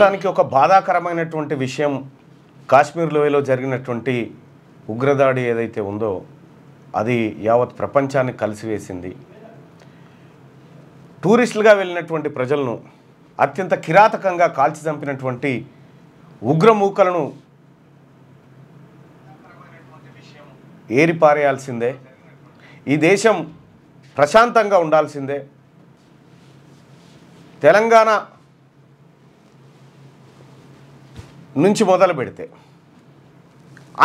దానికి ఒక బాధాకరమైనటువంటి విషయం కాశ్మీర్ లోయలో జరిగినటువంటి ఉగ్రదాడి ఏదైతే ఉందో అది యావత్ ప్రపంచాన్ని కలిసివేసింది. టూరిస్టులుగా వెళ్ళినటువంటి ప్రజలను అత్యంత కిరాతకంగా కాల్చి చంపినటువంటి ఉగ్రమూకలను ఏరిపారేయాల్సిందే. ఈ దేశం ప్రశాంతంగా ఉండాల్సిందే. తెలంగాణ నుంచి మొదలు పెడితే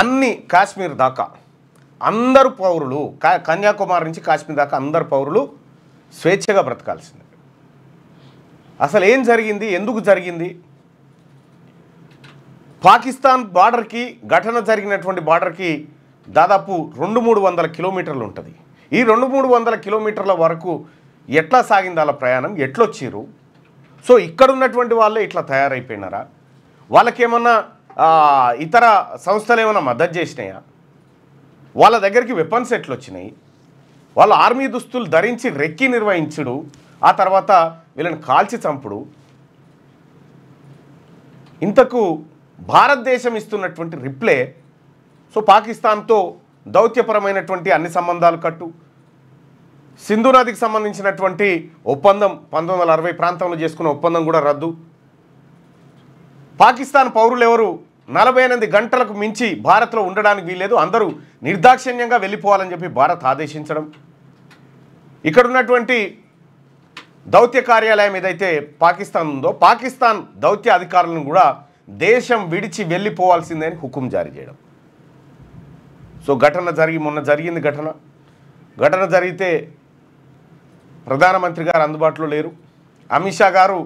అన్ని కాశ్మీర్ దాకా అందరు పౌరులు, కన్యాకుమారి నుంచి కాశ్మీర్ దాకా అందరు పౌరులు స్వేచ్ఛగా బ్రతకాల్సిందే. అసలు ఏం జరిగింది, ఎందుకు జరిగింది? పాకిస్తాన్ బార్డర్కి ఘటన జరిగినటువంటి బార్డర్కి దాదాపు 200-300 కిలోమీటర్లు ఉంటుంది. ఈ 200-300 కిలోమీటర్ల వరకు ఎట్లా సాగింది వాళ్ళ ప్రయాణం, ఎట్లొచ్చిర్రు? సో ఇక్కడ ఉన్నటువంటి వాళ్ళే ఇట్లా తయారైపోయినారా? వాళ్ళకేమన్నా ఇతర సంస్థలు ఏమైనా మద్దతు చేసినాయా? వాళ్ళ దగ్గరికి వెపన్స్ ఎట్లొచ్చినాయి? వాళ్ళ ఆర్మీ దుస్తులు ధరించి రెక్కి నిర్వహించుడు, ఆ తర్వాత వీళ్ళని కాల్చి చంపుడు. ఇంతకు భారతదేశం ఇస్తున్నటువంటి రిప్లే, సో పాకిస్తాన్తో దౌత్యపరమైనటువంటి అన్ని సంబంధాలు కట్టు, సింధు నదికి సంబంధించినటువంటి ఒప్పందం 1960 ప్రాంతంలో చేసుకున్న ఒప్పందం కూడా రద్దు, పాకిస్తాన్ పౌరులు ఎవరు 48 గంటలకు మించి భారత్లో ఉండడానికి వీల్లేదు, అందరూ నిర్దాక్షిణ్యంగా వెళ్ళిపోవాలని చెప్పి భారత్ ఆదేశించడం, ఇక్కడ ఉన్నటువంటి దౌత్య కార్యాలయం ఏదైతే పాకిస్తాన్ ఉందో పాకిస్తాన్ దౌత్య అధికారులను కూడా దేశం విడిచి వెళ్ళిపోవాల్సిందే అని హుకుం జారీ చేయడం. సో మొన్న జరిగింది ఘటన జరిగితే ప్రధానమంత్రి గారు అందుబాటులో లేరు. అమిత్ షా గారు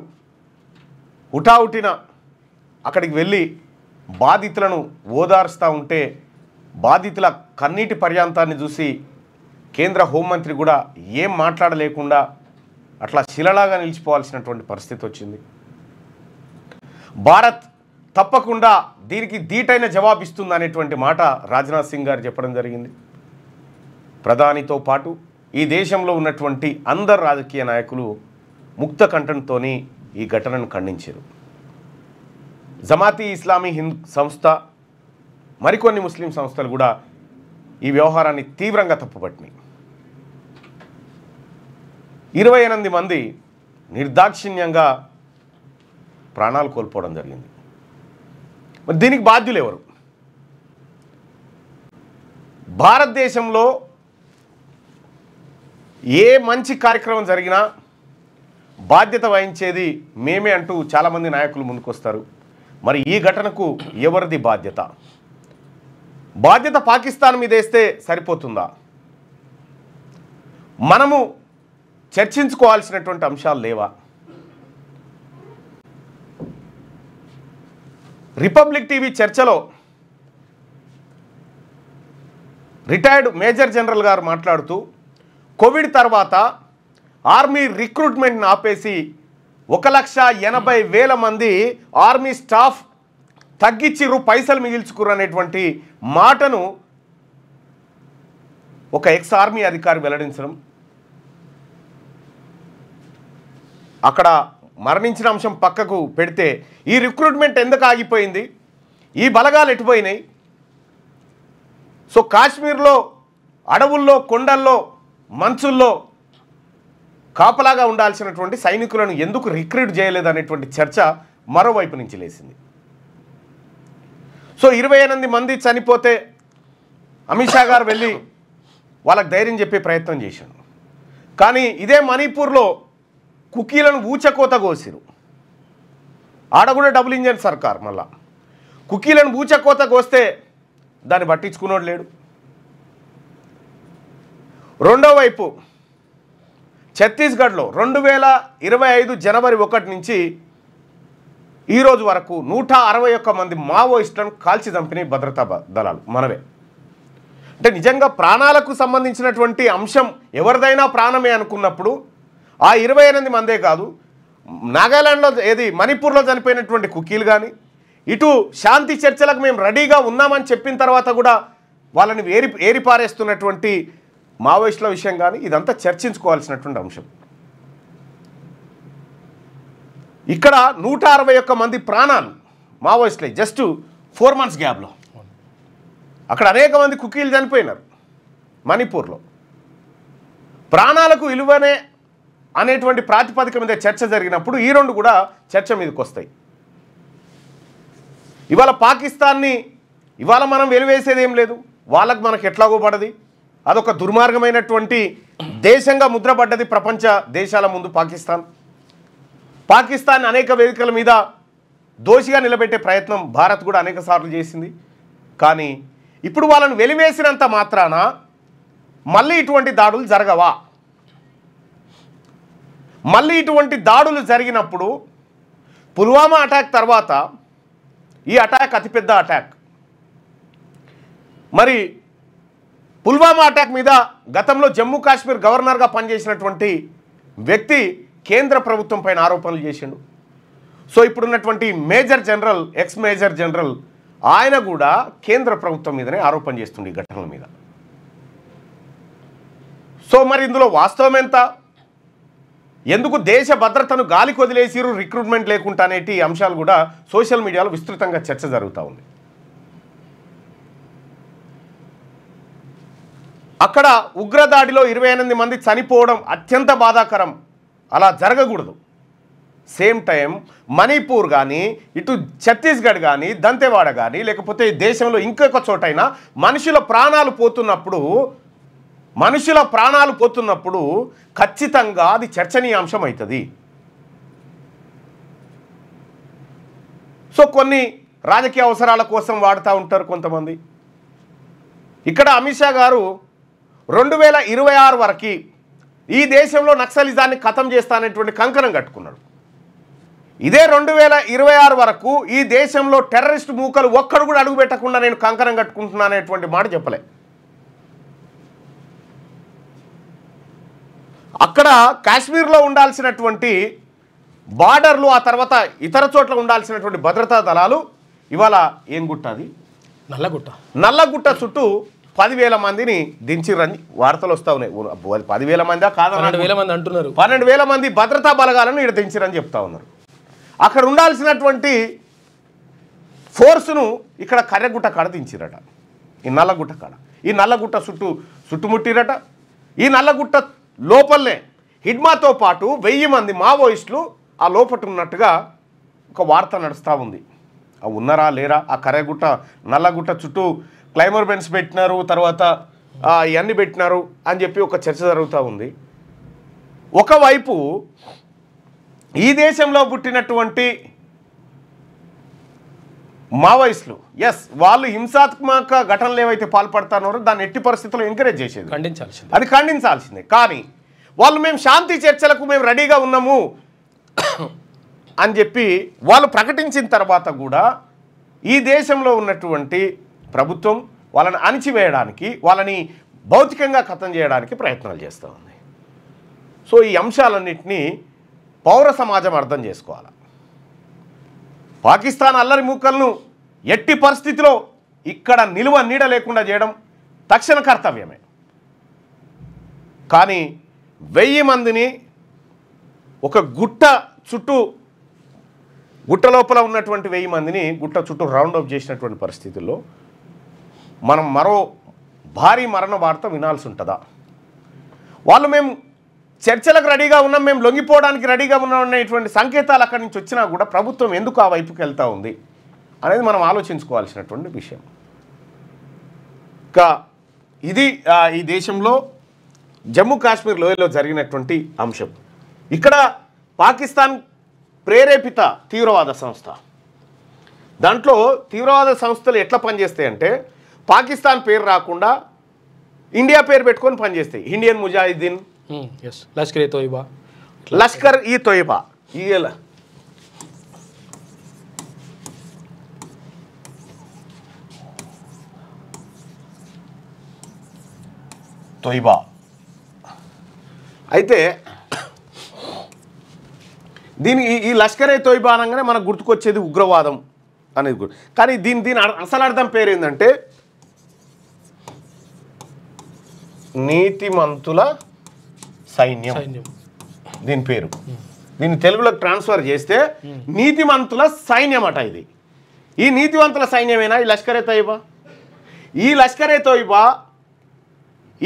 హుటాహుటిన అక్కడికి వెళ్ళి బాధితులను ఓదార్స్తూ ఉంటే బాధితుల కన్నీటి పర్యాంతాన్ని చూసి కేంద్ర హోంమంత్రి కూడా ఏం మాట్లాడలేకుండా అట్లా శిలలాగా నిలిచిపోవాల్సినటువంటి పరిస్థితి వచ్చింది. భారత్ తప్పకుండా దీనికి ధీటైన జవాబు ఇస్తుంది అనేటువంటి మాట రాజ్నాథ్ సింగ్ గారు చెప్పడం జరిగింది. ప్రధానితో పాటు ఈ దేశంలో ఉన్నటువంటి అందరు రాజకీయ నాయకులు ముక్త కంఠంతో ఈ ఘటనను ఖండించారు. జమాతీ ఇస్లామీ హింద్ సంస్థ, మరికొన్ని ముస్లిం సంస్థలు కూడా ఈ వ్యవహారాన్ని తీవ్రంగా తప్పుపట్టినాయి. 28 మంది నిర్దాక్షిణ్యంగా ప్రాణాలు కోల్పోవడం జరిగింది. మరి దీనికి బాధ్యులు ఎవరు? భారతదేశంలో ఏ మంచి కార్యక్రమం జరిగినా బాధ్యత వహించేది మేమే అంటూ చాలామంది నాయకులు ముందుకొస్తారు. మరి ఈ ఘటనకు ఎవరిది బాధ్యత? బాధ్యత పాకిస్తాన్ మీద వేస్తే సరిపోతుందా? మనము చర్చించుకోవాల్సినటువంటి అంశాలు లేవా? రిపబ్లిక్ టీవీ చర్చలో రిటైర్డ్ మేజర్ జనరల్ గారు మాట్లాడుతూ కోవిడ్ తర్వాత ఆర్మీ రిక్రూట్మెంట్ని ఆపేసి 1,80,000 మంది ఆర్మీ స్టాఫ్ తగ్గించిర్రు, పైసలు మిగిల్చుకుర్రు అనేటువంటి మాటను ఒక ఎక్స్ ఆర్మీ అధికారి వెల్లడించడం, అక్కడ మరణించిన అంశం పక్కకు పెడితే ఈ రిక్రూట్మెంట్ ఎందుకు ఆగిపోయింది, ఈ బలగాలు ఎటుపోయినాయి, సో కాశ్మీర్లో అడవుల్లో, కొండల్లో, మంచుల్లో కాపలాగా ఉండాల్సినటువంటి సైనికులను ఎందుకు రిక్రూట్ చేయలేదు అనేటువంటి చర్చ మరోవైపు నుంచి లేచింది. సో 28 మంది చనిపోతే అమిత్ షా గారు వెళ్ళి వాళ్ళకి ధైర్యం చెప్పే ప్రయత్నం చేశాడు. కానీ ఇదే మణిపూర్లో కుకీలను ఊచకోత కోసిరు. ఆడ కూడా డబుల్ ఇంజన్ సర్కార్. మళ్ళా కుకీలను ఊచకోత కోస్తే దాన్ని పట్టించుకున్నోడు లేడు. రెండో వైపు ఛత్తీస్గఢ్లో 2025 జనవరి 1 నుంచి ఈరోజు వరకు 161 మంది మావోయిస్టులను కాల్చి చంపినాయి భద్రతా దళాలు మనవే. అంటే నిజంగా ప్రాణాలకు సంబంధించినటువంటి అంశం ఎవరిదైనా ప్రాణమే అనుకున్నప్పుడు ఆ 28 మందే కాదు, నాగాలాండ్లో మణిపూర్లో చనిపోయినటువంటి కుకీలు కానీ, ఇటు శాంతి చర్చలకు మేము రెడీగా ఉన్నామని చెప్పిన తర్వాత కూడా వాళ్ళని ఏరిపారేస్తున్నటువంటి మావోయిస్టుల విషయం కానీ ఇదంతా చర్చించుకోవాల్సినటువంటి అంశం. ఇక్కడ 161 మంది ప్రాణాలు మావోయిస్టులే జస్ట్ 4 months గ్యాప్లో. అక్కడ అనేక మంది కుకీలు చనిపోయినారు మణిపూర్లో. ప్రాణాలకు విలువనే అనేటువంటి ప్రాతిపదిక మీద చర్చ జరిగినప్పుడు ఈ రెండు కూడా చర్చ మీదకి వస్తాయి. ఇవాళ పాకిస్తాన్ని ఇవాళ మనం వెలివేసేది ఏం లేదు, వాళ్ళకు మనకు ఎట్లాగో పడది. అదొక దుర్మార్గమైనటువంటి దేశంగా ముద్రపడ్డది ప్రపంచ దేశాల ముందు పాకిస్తాన్ అనేక వేదికల మీద దోషిగా నిలబెట్టే ప్రయత్నం భారత్ కూడా అనేక సార్లు చేసింది. కానీ ఇప్పుడు వాళ్ళని వెలివేసినంత మాత్రాన మళ్ళీ ఇటువంటి దాడులు జరగవా? మళ్ళీ ఇటువంటి దాడులు జరిగినప్పుడు పుల్వామా అటాక్ తర్వాత ఈ అటాక్ అతిపెద్ద అటాక్. మరి పుల్వామా అటాక్ మీద గతంలో జమ్మూ కాశ్మీర్ గవర్నర్గా పనిచేసినటువంటి వ్యక్తి కేంద్ర ప్రభుత్వం పైన ఆరోపణలు చేసిండు. సో ఇప్పుడున్నటువంటి ఎక్స్ మేజర్ జనరల్ ఆయన కూడా కేంద్ర ప్రభుత్వం మీదనే ఆరోపణ చేస్తుండే ఈ ఘటనల మీద. సో మరి ఇందులో వాస్తవం ఎంత? ఎందుకు దేశ భద్రతను గాలికి వదిలేసిరు, రిక్రూట్మెంట్ లేకుండా అనేటి అంశాలు కూడా సోషల్ మీడియాలో విస్తృతంగా చర్చ జరుగుతూ ఉంది. అక్కడ ఉగ్రదాడిలో 28 మంది చనిపోవడం అత్యంత బాధాకరం, అలా జరగకూడదు. సేమ్ టైం మణిపూర్ కానీ ఇటు ఛత్తీస్గఢ్ కానీ దంతెవాడ కానీ లేకపోతే దేశంలో ఇంకొక చోటైనా మనుషుల ప్రాణాలు పోతున్నప్పుడు ఖచ్చితంగా అది చర్చనీయాంశం అవుతుంది. సో కొన్ని రాజకీయ అవసరాల కోసం వాడుతూ ఉంటారు కొంతమంది. ఇక్కడ అమిత్ షా గారు 2026 వరకు ఈ దేశంలో నక్సలిజాన్ని ఖతం చేస్తానటువంటి కంకణం కట్టుకున్నాడు. ఇదే 2026 వరకు ఈ దేశంలో టెర్రరిస్ట్ మూకలు ఒక్కడు కూడా అడుగు పెట్టకుండా నేను కంకణం కట్టుకుంటున్నా అనేటువంటి మాట చెప్పలే. అక్కడ కాశ్మీర్లో ఉండాల్సినటువంటి బార్డర్లు, ఆ తర్వాత ఇతర చోట్ల ఉండాల్సినటువంటి భద్రతా దళాలు ఇవాళ ఏం గుట్ట, అది నల్లగుట్ట చుట్టూ 10,000 మందిని దించిరని వార్తలు వస్తూ ఉన్నాయి. 10,000 మందా కాదా, 12,000 మంది అంటున్నారు. 12,000 మంది భద్రతా బలగాలను ఇక్కడ దించిరని చెప్తా ఉన్నారు. అక్కడ ఉండాల్సినటువంటి ఫోర్సును ఇక్కడ కర్రెగుట్ట కాడ దించిరట, ఈ నల్లగుట్ట కాడ. ఈ నల్లగుట్ట చుట్టుముట్టిరట. ఈ నల్లగుట్ట లోపలనే హిడ్మాతో పాటు 1000 మంది మావోయిస్టులు ఆ లోపట ఉన్నట్టుగా ఒక వార్త నడుస్తూ ఉంది. ఉన్నారా లేరా? ఆ కర్రెగుట్ట నల్లగుట్ట చుట్టూ క్లైమర్ బెన్స్ పెట్టినారు, తర్వాత ఇవన్నీ పెట్టినారు అని చెప్పి ఒక చర్చ జరుగుతూ ఉంది. ఒకవైపు ఈ దేశంలో పుట్టినటువంటి మావోయిస్టులు వాళ్ళు హింసాత్మక ఘటనలు ఏవైతే పాల్పడుతున్నారో దాన్ని ఎట్టి పరిస్థితుల్లో ఎంకరేజ్ చేసేది, అది ఖండించాల్సిందే. కానీ వాళ్ళు మేము శాంతి చర్చలకు మేము రెడీగా ఉన్నాము అని చెప్పి వాళ్ళు ప్రకటించిన తర్వాత కూడా ఈ దేశంలో ఉన్నటువంటి ప్రభుత్వం వాళ్ళని అణిచివేయడానికి, వాళ్ళని భౌతికంగా ఖతం చేయడానికి ప్రయత్నాలు చేస్తూ ఉంది. సో ఈ అంశాలన్నింటినీ పౌర సమాజం అర్థం చేసుకోవాలి. పాకిస్తాన్ అల్లరి మూకలను ఎట్టి పరిస్థితిలో ఇక్కడ నిలువ నీడ లేకుండా చేయడం తక్షణ కర్తవ్యమే. కానీ 1000 మందిని ఒక గుట్ట లోపల ఉన్నటువంటి 1000 మందిని గుట్ట చుట్టూ రౌండ్ అప్ చేసినటువంటి పరిస్థితుల్లో మనం మరో భారీ మరణ వార్త వినాల్సి ఉంటుందా? వాళ్ళు మేము చర్చలకు రెడీగా ఉన్నాం, మేము లొంగిపోవడానికి రెడీగా ఉన్నాం అనేటువంటి సంకేతాలు అక్కడి నుంచి వచ్చినా కూడా ప్రభుత్వం ఎందుకు ఆ వైపుకి వెళ్తూ ఉంది అనేది మనం ఆలోచించుకోవాల్సినటువంటి విషయం. ఇంకా ఇది ఈ దేశంలో జమ్మూ కాశ్మీర్ లోయలో జరిగినటువంటి అంశం. ఇక్కడ పాకిస్తాన్ ప్రేరేపిత తీవ్రవాద సంస్థ, దాంట్లో తీవ్రవాద సంస్థలు ఎట్లా పనిచేస్తాయంటే పాకిస్తాన్ పేరు రాకుండా ఇండియా పేరు పెట్టుకొని పనిచేస్తాయి. ఇండియన్ ముజాహిద్దీన్, లష్కర్ ఈ తోయిబా, అయితే ఈ లష్కరే తోయిబా అనగానే మనకు గుర్తుకొచ్చేది ఉగ్రవాదం అనేది. కానీ దీని అసలు అర్థం పేరు ఏంటంటే నీతిమంతుల సైన్యం, దీని పేరు. దీన్ని తెలుగులోకి ట్రాన్స్ఫర్ చేస్తే నీతిమంతుల సైన్యం అట ఇది. ఈ నీతివంతుల సైన్యమేనా ఈ లష్కరే తోయిబా? ఈ లష్కరే తోయిబా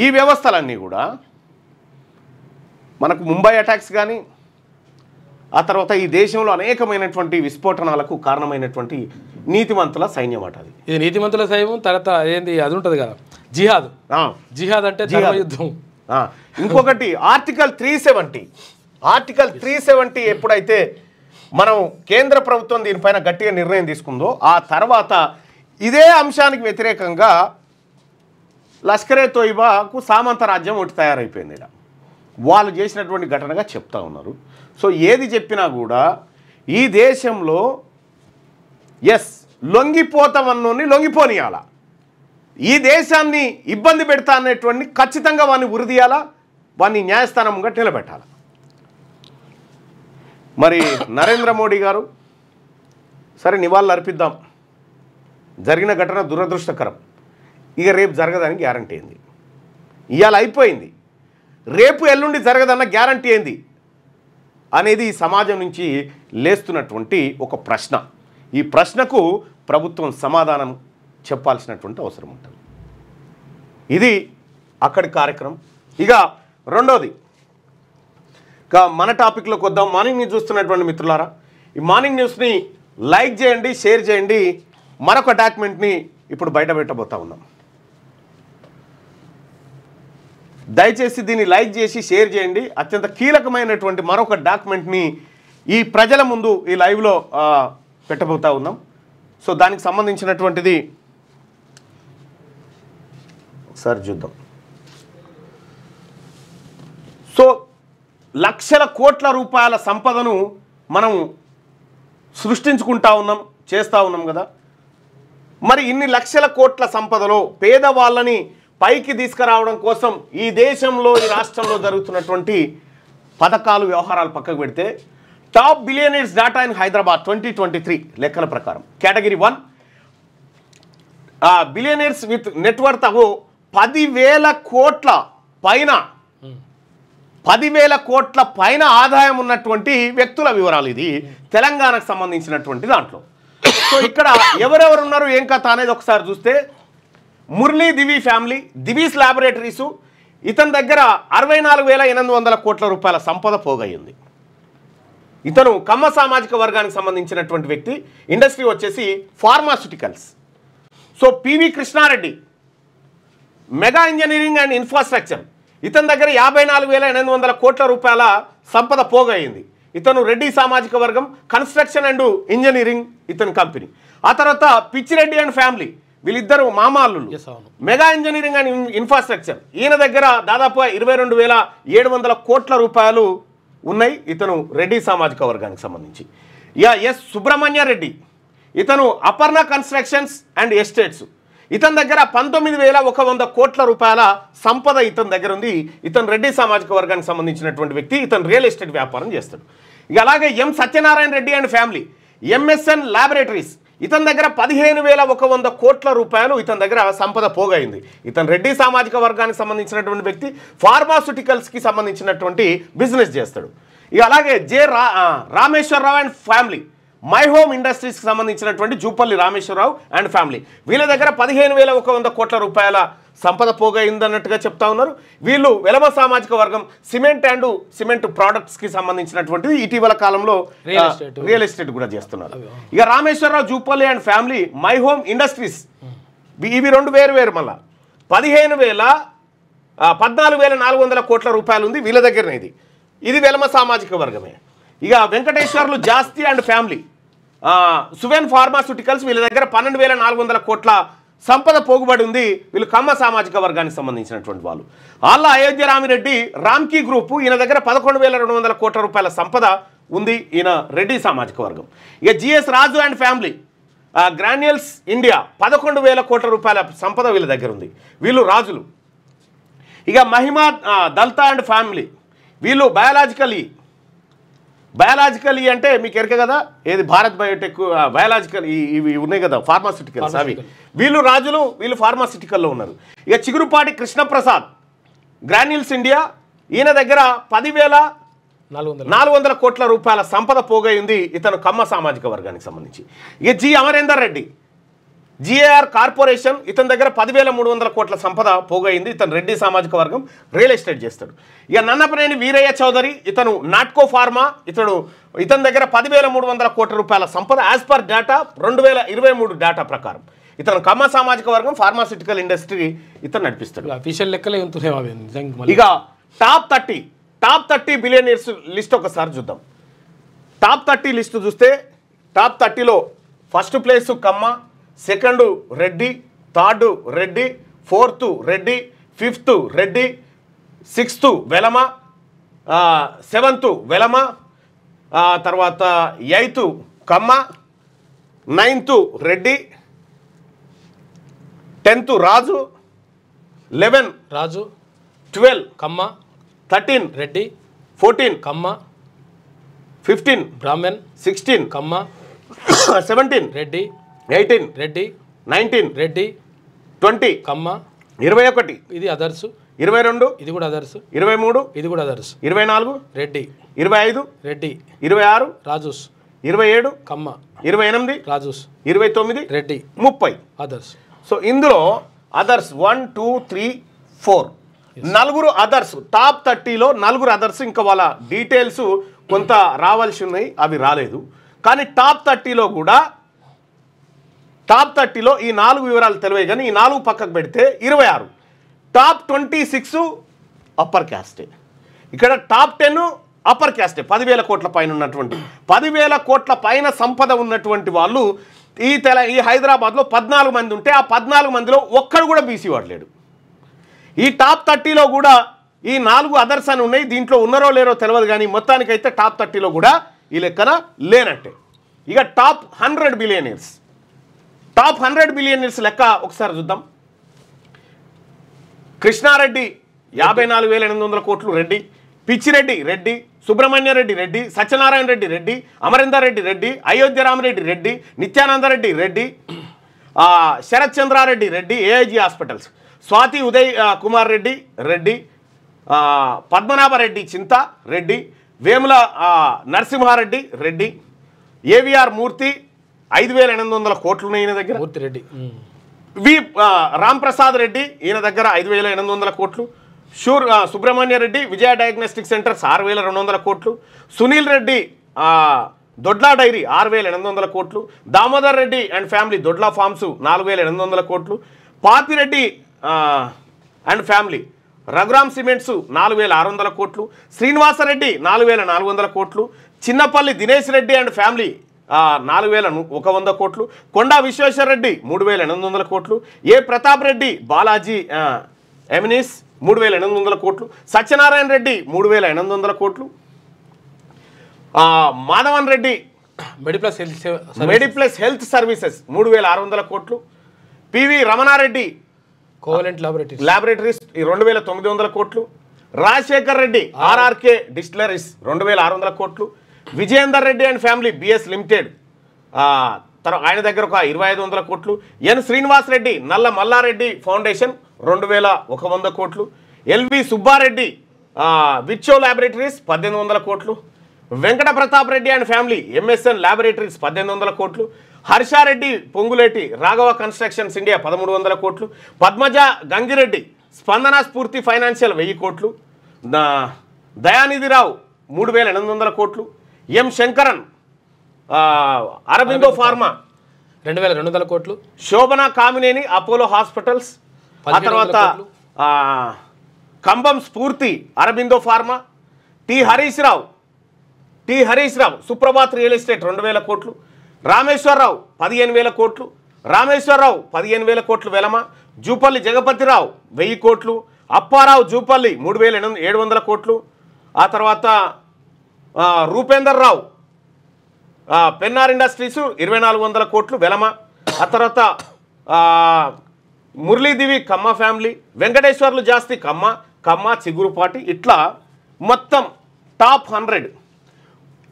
ఈ వ్యవస్థలన్నీ కూడా మనకు ముంబై అటాక్స్ కానీ ఆ తర్వాత ఈ దేశంలో అనేకమైనటువంటి విస్ఫోటనాలకు కారణమైనటువంటి నీతిమంతుల సైన్యం అట అది. ఇది నీతిమంతుల సైన్యం. తర్వాత ఏంది అది ఉంటుంది కదా జిహాద్. జిహాద్ అంటే యుద్ధం. ఇంకొకటి ఆర్టికల్ 370 ఎప్పుడైతే మనం కేంద్ర ప్రభుత్వం దీనిపైన గట్టిగా నిర్ణయం తీసుకుందో ఆ తర్వాత ఇదే అంశానికి వ్యతిరేకంగా లష్కరే తోయిబాకు సామంత రాజ్యం ఒకటి తయారైపోయింది. ఇలా వాళ్ళు చేసినటువంటి ఘటనగా చెప్తా ఉన్నారు. సో ఏది చెప్పినా కూడా ఈ దేశంలో లొంగిపోతామన్నోని లొంగిపోనియాల, ఈ దేశాన్ని ఇబ్బంది పెడతా అనేటువంటి ఖచ్చితంగా వాడిని ఉరిదీయాలా, వాడిని న్యాయస్థానంగా నిలబెట్టాలి. మరి నరేంద్ర మోడీ గారు సరే నివాళులు అర్పిద్దాం, జరిగిన ఘటన దురదృష్టకరం, ఇక రేపు జరగదని గ్యారంటీ ఏంది? ఇవాళ అయిపోయింది, రేపు ఎల్లుండి జరగదన్న గ్యారంటీ ఏంది అనేది ఈ సమాజం నుంచి లేస్తున్నటువంటి ఒక ప్రశ్న. ఈ ప్రశ్నకు ప్రభుత్వం సమాధానం చెప్పాల్సినటువంటి అవసరం ఉంటుంది. ఇది అక్కడి కార్యక్రమం. ఇక రెండోది, ఇక మన టాపిక్లోకి వద్దాం. మార్నింగ్ న్యూస్ చూస్తున్నటువంటి మిత్రులారా, ఈ మార్నింగ్ న్యూస్ని లైక్ చేయండి, షేర్ చేయండి. మరొక డాక్యుమెంట్ని ఇప్పుడు బయట పెట్టబోతా ఉన్నాం. దయచేసి దీన్ని లైక్ చేసి షేర్ చేయండి. అత్యంత కీలకమైనటువంటి మరొక డాక్యుమెంట్ని ఈ ప్రజల ముందు ఈ లైవ్లో పెట్టబోతా ఉన్నాం. సో దానికి సంబంధించినటువంటిది ఒకసారి చూద్దాం. సో లక్షల కోట్ల రూపాయల సంపదను మనం సృష్టించుకుంటా ఉన్నాం, చేస్తూ ఉన్నాం కదా. మరి ఇన్ని లక్షల కోట్ల సంపదలో పేదవాళ్ళని పైకి తీసుకురావడం కోసం ఈ దేశంలో ఈ రాష్ట్రంలో జరుగుతున్నటువంటి పథకాలు వ్యవహారాలు పక్కకు పెడితే top billionaires data in Hyderabad 2023 లెక్కల ప్రకారం కేటగిరీ 1 బిలియనీర్స్ విత్ నెట్వర్త్ 10,000 కోట్ల పైన 10,000 కోట్ల పైన ఆదాయం ఉన్నటువంటి వ్యక్తుల వివరాలు. ఇది తెలంగాణకు సంబంధించినటువంటి దాంట్లో. సో ఇక్కడ ఎవరెవరు ఉన్నారు ఏం కథ అనేది ఒకసారి చూస్తే మురళీ దివి ఫ్యామిలీ, దివీస్ ల్యాబొరేటరీసు, ఇతని దగ్గర 64,800 కోట్ల రూపాయల సంపద పోగయ్యింది. ఇతను కమ్మ సామాజిక వర్గానికి సంబంధించినటువంటి వ్యక్తి. ఇండస్ట్రీ వచ్చేసి pharmaceuticals. So P V Krishna Reddy, mega engineering and infrastructure, ఇతని దగ్గర 54,800 కోట్ల రూపాయల సంపద పోగయ్యింది. ఇతను రెడ్డి సామాజిక వర్గం, కన్స్ట్రక్షన్ అండ్ ఇంజనీరింగ్ ఇతని కంపెనీ. ఆ తర్వాత పిచ్చిరెడ్డి అండ్ ఫ్యామిలీ, వీళ్ళిద్దరు మామాళ్ళు, మెగా ఇంజనీరింగ్ అండ్ ఇన్ఫ్రాస్ట్రక్చర్. ఈయన దగ్గర దాదాపు 22,700 కోట్ల రూపాయలు ఉన్నాయి. ఇతను రెడ్డి సామాజిక వర్గానికి సంబంధించి. ఎస్ సుబ్రహ్మణ్య రెడ్డి, ఇతను అపర్ణ కన్స్ట్రక్షన్స్ అండ్ ఎస్టేట్స్, ఇతని దగ్గర 19,100 కోట్ల రూపాయల సంపద ఇతని దగ్గర ఉంది. ఇతను రెడ్డి సామాజిక వర్గానికి సంబంధించినటువంటి వ్యక్తి. ఇతను రియల్ ఎస్టేట్ వ్యాపారం చేస్తాడు. ఇక అలాగే M Satyanarayana Reddy and family, MSN laboratories, ఇతని దగ్గర 15,100 కోట్ల రూపాయలు ఇతని దగ్గర సంపద పోగైంది. ఇతను రెడ్డి సామాజిక వర్గానికి సంబంధించినటువంటి వ్యక్తి. ఫార్మాస్యూటికల్స్కి సంబంధించినటువంటి బిజినెస్ చేస్తాడు. ఇక అలాగే Rameshwar Rao and family, my home ఇండస్ట్రీస్కి సంబంధించినటువంటి జూపల్లి రామేశ్వరరావు అండ్ ఫ్యామిలీ, వీళ్ళ దగ్గర 15,100 కోట్ల రూపాయల సంపద పోగైందన్నట్టుగా చెప్తా ఉన్నారు. వీళ్ళు వెలమ సామాజిక వర్గం, సిమెంట్ ప్రోడక్ట్స్కి సంబంధించినటువంటిది ఇటీవల కాలంలో రియల్ ఎస్టేట్ కూడా చేస్తున్నారు. ఇక Rameshwar Rao Jupally and family, my Home Industries, ఇవి రెండు వేరు. మళ్ళా 14,400 కోట్ల రూపాయలు ఉంది వీళ్ళ దగ్గరనే. ఇది వెలమ సామాజిక వర్గమే. ఇక వెంకటేశ్వర్లు జాస్తి అండ్ ఫ్యామిలీ, సువెన్ ఫార్మాస్యూటికల్స్, వీళ్ళ దగ్గర 12,400 కోట్ల సంపద పోగుబడి ఉంది. వీళ్ళు కమ్మ సామాజిక వర్గానికి సంబంధించినటువంటి వాళ్ళు. ఆళ్ళ అయోధ్య రామిరెడ్డి రామ్కీ గ్రూపు, ఈయన దగ్గర 11,200 కోట్ల రూపాయల సంపద ఉంది. ఈయన రెడ్డి సామాజిక వర్గం. ఇక G S Raju and family, Granules India, 11,000 కోట్ల రూపాయల సంపద వీళ్ళ దగ్గర ఉంది. వీళ్ళు రాజులు. ఇక మహిమా దల్తా అండ్ ఫ్యామిలీ, వీళ్ళు బయాలజికల్ అంటే మీకు ఎరక కదా, ఏది భారత్ బయోటెక్ బయాలజికల్ ఇవి ఉన్నాయి కదా ఫార్మాస్యూటికల్స్, అవి వీళ్ళు రాజులు, వీళ్ళు ఫార్మాస్యూటికల్లో ఉన్నారు. ఇక చిగురుపాటి కృష్ణప్రసాద్, గ్రాన్యూల్స్ ఇండియా, ఈయన దగ్గర 400 కోట్ల రూపాయల సంపద పోగైంది ఇతను కమ్మ సామాజిక వర్గానికి సంబంధించి. ఇక G Amarender Reddy GAR corporation ఇతని దగ్గర 10,300 కోట్ల సంపద పోగైంది. ఇతను రెడ్డి సామాజిక వర్గం, రియల్ ఎస్టేట్ చేస్తాడు. ఇక నన్నపనేని వీరయ్య చౌదరి ఇతను నాట్కో ఫార్మా, ఇతని దగ్గర 10,300 కోట్ల రూపాయల సంపద యాజ్ పర్ డేటా 2023 డేటా ప్రకారం. ఇతను కమ్మ సామాజిక వర్గం, ఫార్మాసిటికల్ ఇండస్ట్రీ ఇతను నడిపిస్తాడు. అఫీషియల్ లెక్కలే ఇక టాప్ 30 బిలియనీర్స్ లిస్ట్ ఒకసారి చూద్దాం. టాప్ 30 లిస్ట్ చూస్తే టాప్ 30లో first place Kamma, second Reddy, third Reddy, fourth Reddy, fifth Reddy, sixth Velama, seventh Velama, తర్వాత eighth Kamma, ninth Reddy, 10th Raju, 11 Raju, 12 Kamma, 13 Reddy, 14 Kamma, 15 Brahmin, 16 Kamma, 17 Reddy, 18 Reddy, 19 Reddy, 20 Kamma, 21 ఇది అదర్స్, 22 ఇది కూడా అదర్స్, 23 ఇది కూడా అదర్స్, 24 రెడ్డి, 25 రెడ్డి, 26 రాజూస్, 27 కమ్మ, 28 రాజూస్, 29 రెడ్డి, 30. అదర్స్. సో ఇందులో అదర్స్ 1 2 3 4 నలుగురు అదర్స్. టాప్ 30లో నలుగురు అదర్స్. ఇంకా వాళ్ళ డీటెయిల్స్ కొంత రావాల్సి ఉన్నాయి, అవి రాలేదు. కానీ టాప్ 30లో కూడా టాప్ 30లో ఈ 4 వివరాలు తెలివే. కానీ ఈ 4 పక్కకు పెడితే 26. Top 26 upper క్యాస్టే. ఇక్కడ టాప్ 10 అప్పర్ క్యాస్టే. 10,000 కోట్ల పైన ఉన్నటువంటి 10,000 కోట్ల పైన సంపద ఉన్నటువంటి వాళ్ళు ఈ హైదరాబాద్లో 14 మంది ఉంటే ఆ 14 మందిలో ఒక్కడు కూడా బీసీ వాడలేడు. ఈ టాప్ 30లో కూడా ఈ 4 అదర్స్ అని ఉన్నాయి. దీంట్లో ఉన్నారో లేరో తెలియదు, కానీ మొత్తానికైతే టాప్ 30లో కూడా ఈ లెక్కన లేనట్టే. ఇక టాప్ 100 బిలియనీర్స్. టాప్ 100 బిలియనీర్స్ లెక్క ఒకసారి చూద్దాం. కృష్ణారెడ్డి 54,800 కోట్లు రెడ్డి, పిచ్చిరెడ్డి రెడ్డి, సుబ్రహ్మణ్య రెడ్డి రెడ్డి, సత్యనారాయణ రెడ్డి రెడ్డి, అమరేందర్ రెడ్డి రెడ్డి, అయోధ్యరామరెడ్డి రెడ్డి, నిత్యానందరెడ్డి రెడ్డి, శరత్ చంద్రారెడ్డి రెడ్డి, ఏఐజీ హాస్పిటల్స్, స్వాతి ఉదయ్ కుమార్ రెడ్డి రెడ్డి, పద్మనాభరెడ్డి చింత రెడ్డి, వేముల నరసింహారెడ్డి రెడ్డి, ఏవిఆర్ మూర్తి 5,800 కోట్లు ఉన్నాయి ఈయన దగ్గర. మూర్తి రెడ్డి. రాంప్రసాద్ రెడ్డి ఈయన దగ్గర 5,800 కోట్లు. సుబ్రహ్మణ్య రెడ్డి విజయ డయాగ్నోస్టిక్ సెంటర్స్ 6,200 కోట్లు. సునీల్ రెడ్డి దొడ్లా డైరీ 6,800 కోట్లు. Damodar Reddy and family Dodla farms 4,800 కోట్లు. Papi Reddy and family Raghuram cements 4,600 కోట్లు. శ్రీనివాసరెడ్డి 4,400 కోట్లు. చిన్నపల్లి దినేష్ రెడ్డి అండ్ ఫ్యామిలీ 4,100 కోట్లు. కొండా విశ్వేశ్వరరెడ్డి 3,800 కోట్లు. ఏ ప్రతాప్ రెడ్డి బాలాజీ ఎమినిస్ 3,800 కోట్లు. సత్యనారాయణ రెడ్డి 3,800 కోట్లు. మాధవన్ రెడ్డి మెడిప్లస్ హెల్త్ సర్వీసెస్ 3,600 కోట్లు. పివి రమణారెడ్డి కోవలెంట్ ల్యాబొరేటరీస్ 2,900 కోట్లు. రాజశేఖర్ రెడ్డి ఆర్ఆర్కే డిస్టిలరీస్ 2,600 కోట్లు. Vijayender Reddy and family B S limited ఆయన దగ్గర ఒక 2,500 కోట్లు. ఎన్ శ్రీనివాస్ రెడ్డి నల్ల మల్లారెడ్డి ఫౌండేషన్ 2,100 కోట్లు. ఎల్వి సుబ్బారెడ్డి విచ్చో ల్యాబొరేటరీస్ 1,800 కోట్లు. Venkata Pratap Reddy and family MSN laboratories 1,800 కోట్లు. హర్షారెడ్డి పొంగులేటి రాఘవ కన్స్ట్రక్షన్స్ ఇండియా 1,300 కోట్లు. పద్మజ గంగిరెడ్డి స్పందన స్ఫూర్తి ఫైనాన్షియల్ 1,000 కోట్లు. దయానిధిరావు 3,800 కోట్లు. ఎం శంకరన్ అరబిందో ఫార్మా 2,200 కోట్లు. శోభన కామినేని అపోలో హాస్పిటల్స్, ఆ తర్వాత కంబం స్ఫూర్తి Aurobindo pharma. T Harish Rao Suprabhat real estate 2,000 కోట్లు. రామేశ్వరరావు 15,000 కోట్లు. రామేశ్వరరావు 15,000 కోట్లు వెలమ. జూపల్లి జగపతిరావు 1,000 కోట్లు. అప్పారావు జూపల్లి 3,700 కోట్లు. ఆ తర్వాత రూపేందర్ రావు పెన్నార్ ఇండస్ట్రీస్ 2,400 కోట్లు వెలమ. ఆ తర్వాత మురళీదేవి కమ్మ ఫ్యామిలీ, వెంకటేశ్వర్లు జాస్తి కమ్మ చిగురుపాటి. ఇట్లా మొత్తం టాప్ 100.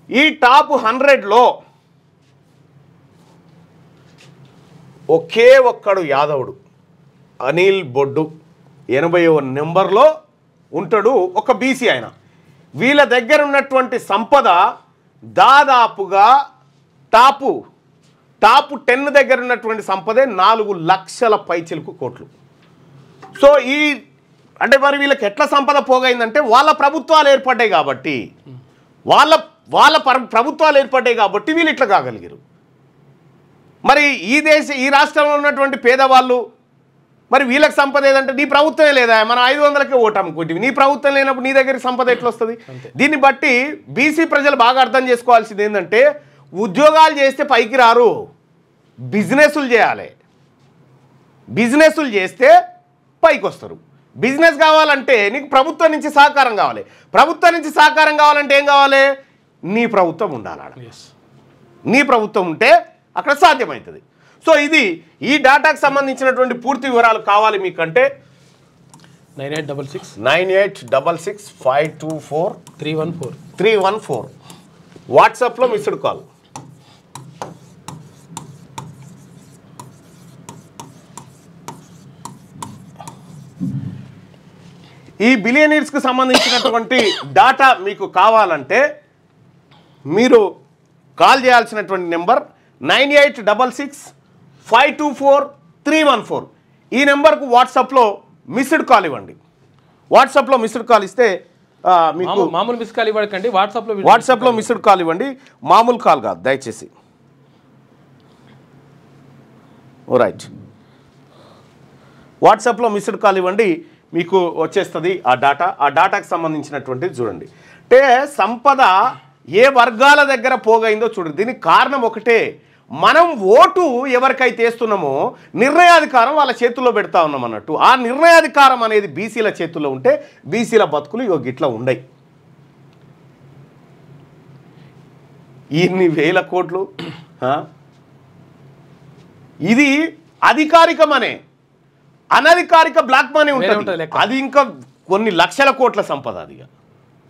ఈ టాప్ 100లో ఒకే ఒక్కడు యాదవుడు అనిల్ బొడ్డు 80వ నెంబర్లో ఉంటాడు. ఒక బీసీ ఆయన. వీళ్ళ దగ్గర ఉన్నటువంటి సంపద దాదాపుగా టాపు 10 దగ్గర ఉన్నటువంటి సంపదే 4 లక్షల పైచిలకు కోట్లు. సో ఈ అంటే మరి వీళ్ళకి ఎట్లా సంపద పోగైందంటే వాళ్ళ ప్రభుత్వాలు ఏర్పడ్డాయి కాబట్టి వాళ్ళ ప్రభుత్వాలు ఏర్పడ్డాయి కాబట్టి వీళ్ళు ఇట్లా కాగలిగారు. మరి ఈ రాష్ట్రంలో ఉన్నటువంటి పేదవాళ్ళు మరి వీళ్ళకి సంపద ఏదంటే నీ ప్రభుత్వమే లేదా, మనం 500కే ఓటు అమ్ముకుంటే నీ ప్రభుత్వం లేనప్పుడు నీ దగ్గరికి సంపద ఎట్లా వస్తుంది? దీన్ని బట్టి బీసీ ప్రజలు బాగా అర్థం చేసుకోవాల్సింది ఏంటంటే ఉద్యోగాలు చేస్తే పైకి రారు, బిజినెస్లు చేయాలి. బిజినెస్లు చేస్తే పైకి వస్తారు. బిజినెస్ కావాలంటే నీకు ప్రభుత్వం నుంచి సహకారం కావాలి. ప్రభుత్వం నుంచి సహకారం కావాలంటే ఏం కావాలి? నీ ప్రభుత్వం ఉండాలి. నీ ప్రభుత్వం ఉంటే అక్కడ సాధ్యమవుతుంది. సో ఇది ఈ డేటాకు సంబంధించినటువంటి పూర్తి వివరాలు కావాలి మీకంటే 9866 524 314 వాట్సాప్లో మిస్డ్ కాల్. ఈ బిలియనీర్స్కి సంబంధించినటువంటి డాటా మీకు కావాలంటే మీరు కాల్ చేయాల్సినటువంటి నెంబర్ 9866 524 314. ఈ నెంబర్కు వాట్సాప్లో మిస్డ్ కాల్ ఇవ్వండి. వాట్సాప్లో మిస్డ్ కాల్ ఇస్తే మీకు మామూలు మిస్ కాల్ ఇవ్వకండి, వాట్సాప్లో మిస్డ్ కాల్ ఇవ్వండి, మామూలు కాల్ కాదు దయచేసి. రైట్, వాట్సాప్లో మిస్డ్ కాల్ ఇవ్వండి, మీకు వచ్చేస్తుంది ఆ డాటాకు సంబంధించినటువంటిది చూడండి. అంటే సంపద ఏ వర్గాల దగ్గర పోగైందో చూడండి. దీనికి కారణం ఒకటే, మనం ఓటు ఎవరికైతే వేస్తున్నామో నిర్ణయాధికారం వాళ్ళ చేతుల్లో పెడతా ఉన్నాం అన్నట్టు. ఆ నిర్ణయాధికారం అనేది బీసీల చేతుల్లో ఉంటే బీసీల బతుకులు గిట్లా ఉండయి. ఇన్ని వేల కోట్లు ఇది అధికారికమనే, అనధికారిక బ్లాక్ మనీ ఉంటుంది. అది ఇంకా కొన్ని లక్షల కోట్ల సంపద. అది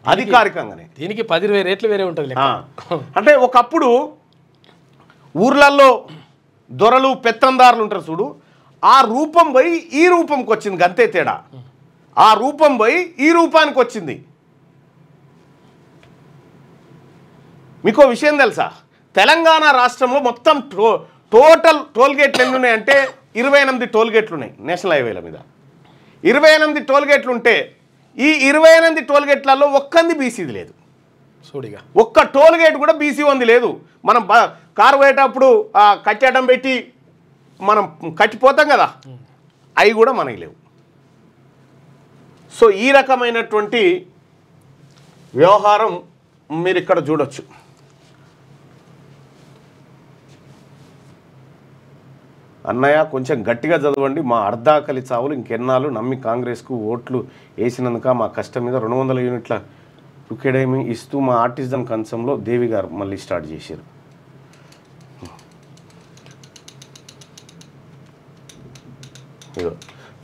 అధికారికంగానే దీనికి 10-20 రేట్లు వేరే ఉంటుంది. అంటే ఒకప్పుడు ఊర్లలో దొరలు పెత్తందారులు ఉంటారు చూడు, ఆ రూపం పోయి ఈ రూపంకి వచ్చింది, అంతే తేడా. ఆ రూపం పోయి ఈ రూపానికి వచ్చింది. మీకు విషయం తెలుసా, తెలంగాణ రాష్ట్రంలో మొత్తం టోటల్ టోల్గేట్లు ఎన్ని ఉన్నాయంటే 28 టోల్గేట్లు ఉన్నాయి నేషనల్ హైవేల మీద. 28 టోల్గేట్లు ఉంటే ఈ 28 టోల్గేట్లలో ఒక్కంది బీసీది లేదు. చూడిగా ఒక్క టోల్గేట్ కూడా బీసీ ఉంది లేదు. మనం కారు పోయేటప్పుడు కట్టడం పెట్టి మనం కట్టిపోతాం కదా, అవి కూడా మనకి లేవు. సో ఈ రకమైనటువంటి వ్యవహారం మీరు ఇక్కడ చూడొచ్చు. అన్నయ్య కొంచెం గట్టిగా చదవండి, మా అర్ధాకలి చావులు ఇంకెన్నాళ్ళు నమ్మి కాంగ్రెస్కు ఓట్లు వేసినందుక మా కష్టం మీద 200 యూనిట్ల రుకెడేమి ఇస్తూ మా ఆర్టిజం కంచంలో దేవి గారు మళ్ళీ స్టార్ట్ చేశారు.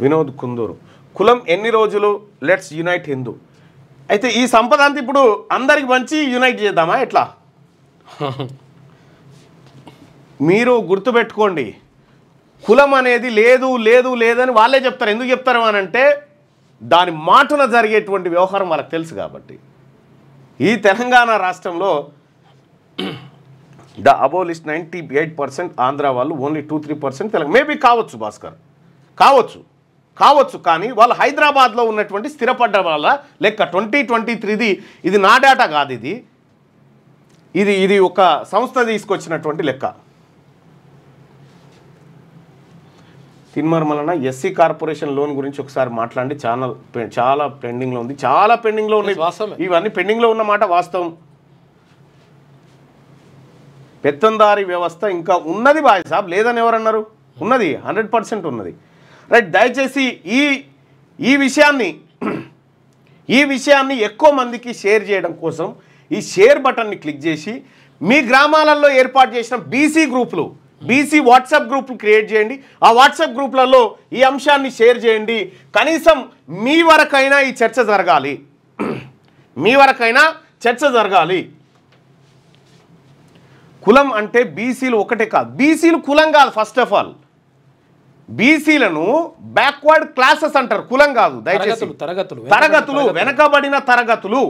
వినోద్ కుందూరు, కులం ఎన్ని రోజులు, లెట్స్ యునైట్ హిందూ. అయితే ఈ సంపద అంతా ఇప్పుడు అందరికి మంచి యునైట్ చేద్దామా ఎట్లా? మీరు గుర్తుపెట్టుకోండి, కులం అనేది లేదు లేదు లేదని వాళ్ళే చెప్తారు. ఎందుకు చెప్తారు అని అంటే దాని మాటన జరిగేటువంటి వ్యవహారం వాళ్ళకి తెలుసు కాబట్టి. ఈ తెలంగాణ రాష్ట్రంలో ద అబోలిస్ట్ 98% ఆంధ్ర వాళ్ళు, ఓన్లీ 2-3% తెలంగాణ. మేబీ కావచ్చు భాస్కర్, కావచ్చు కానీ వాళ్ళు హైదరాబాద్లో ఉన్నటువంటి స్థిరపడ్డ వాళ్ళ లెక్క 2023ది. ఇది నా డేటా కాదు, ఇది ఒక సంస్థ తీసుకొచ్చినటువంటి లెక్క. తిన్మర్మలన ఎస్సీ కార్పొరేషన్ లోన్ గురించి ఒకసారి మాట్లాడి, చాలా పెండింగ్లో ఉంది, చాలా పెండింగ్లో ఉన్నాయి. ఇవన్నీ పెండింగ్లో ఉన్నమాట వాస్తవం. పెత్తందారీ వ్యవస్థ ఇంకా ఉన్నది బాయ్ సాబ్, లేదని ఎవరన్నారు? ఉన్నది, 100% ఉన్నది. రైట్, దయచేసి ఈ విషయాన్ని ఎక్కువ మందికి షేర్ చేయడం కోసం ఈ షేర్ బటన్ని క్లిక్ చేసి మీ గ్రామాలలో ఏర్పాటు చేసిన బీసీ వాట్సాప్ గ్రూపులు క్రియేట్ చేయండి. ఆ వాట్సాప్ గ్రూపులలో ఈ అంశాన్ని షేర్ చేయండి. కనీసం మీ వరకైనా ఈ చర్చ జరగాలి, కులం అంటే బీసీలు ఒకటే కాదు, బీసీలు కులం కాదు. ఫస్ట్ ఆఫ్ ఆల్ బీసీలను బ్యాక్వర్డ్ క్లాసెస్ అంటారు, కులం కాదు దయచేసి, తరగతులు, వెనకబడిన తరగతులు,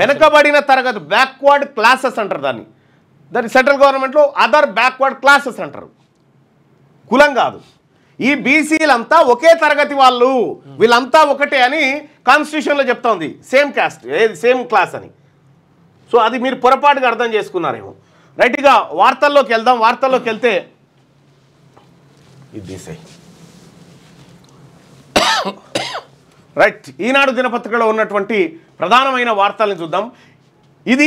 వెనకబడిన తరగతులు, బ్యాక్వర్డ్ క్లాసెస్ అంటారు దాన్ని. దాన్ని సెంట్రల్ గవర్నమెంట్లో అదర్ బ్యాక్వర్డ్ క్లాసెస్ అంటారు, కులం కాదు. ఈ బీసీలంతా ఒకే తరగతి వాళ్ళు, వీళ్ళంతా ఒకటే అని కాన్స్టిట్యూషన్లో చెప్తా ఉంది, సేమ్ క్యాస్ట్, సేమ్ క్లాస్ అని. సో అది మీరు పొరపాటుగా అర్థం చేసుకున్నారేమో. రైట్గా వార్తల్లోకి వెళ్దాం. వార్తల్లోకి వెళ్తే ఇది రైట్, ఈనాడు దినపత్రికలో ఉన్నటువంటి ప్రధానమైన వార్తల్ని చూద్దాం. ఇది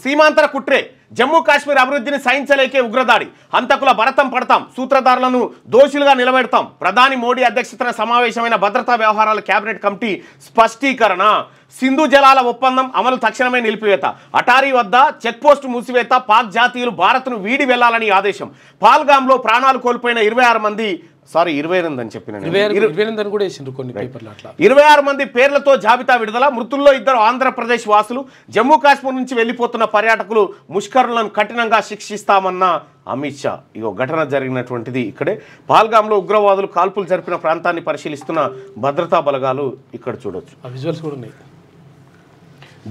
సీమాంతర కుట్రే, జమ్మూ కాశ్మీర్ అభివృద్ధిని సహించలేకే ఉగ్రదాడి, హంతకుల భరతం పడతాం, సూత్రధారులను దోషులుగా నిలబెడతాం. ప్రధాని మోడీ అధ్యక్షతన సమావేశమైన భద్రతా వ్యవహారాల కేబినెట్ కమిటీ స్పష్టీకరణ. సింధు జలాల ఒప్పందం అమలు తక్షణమే నిలిపివేత, అటారీ వద్ద చెక్పోస్టు మూసివేత, పాక్ జాతీయులు భారత్ను వీడి వెళ్లాలని ఆదేశం. పాల్గామ్లో ప్రాణాలు కోల్పోయిన 26 మంది, సారీ 28 అని చెప్పిన 26 మంది పేర్లతో జాబితా విడుదల. మృతుల్లో 2 ఆంధ్రప్రదేశ్ వాసులు. జమ్మూ కాశ్మీర్ నుంచి వెళ్లిపోతున్న పర్యాటకులు ముష్కరులను కఠినంగా శిక్షిస్తామన్న అమిత్ షా. ఇగో ఘటన జరిగినటువంటిది ఇక్కడే. పాల్గామ్లో ఉగ్రవాదులు కాల్పులు జరిపిన ప్రాంతాన్ని పరిశీలిస్తున్న భద్రతా బలగాలు ఇక్కడ చూడొచ్చు. విజువల్స్ కూడా ఉన్నాయి.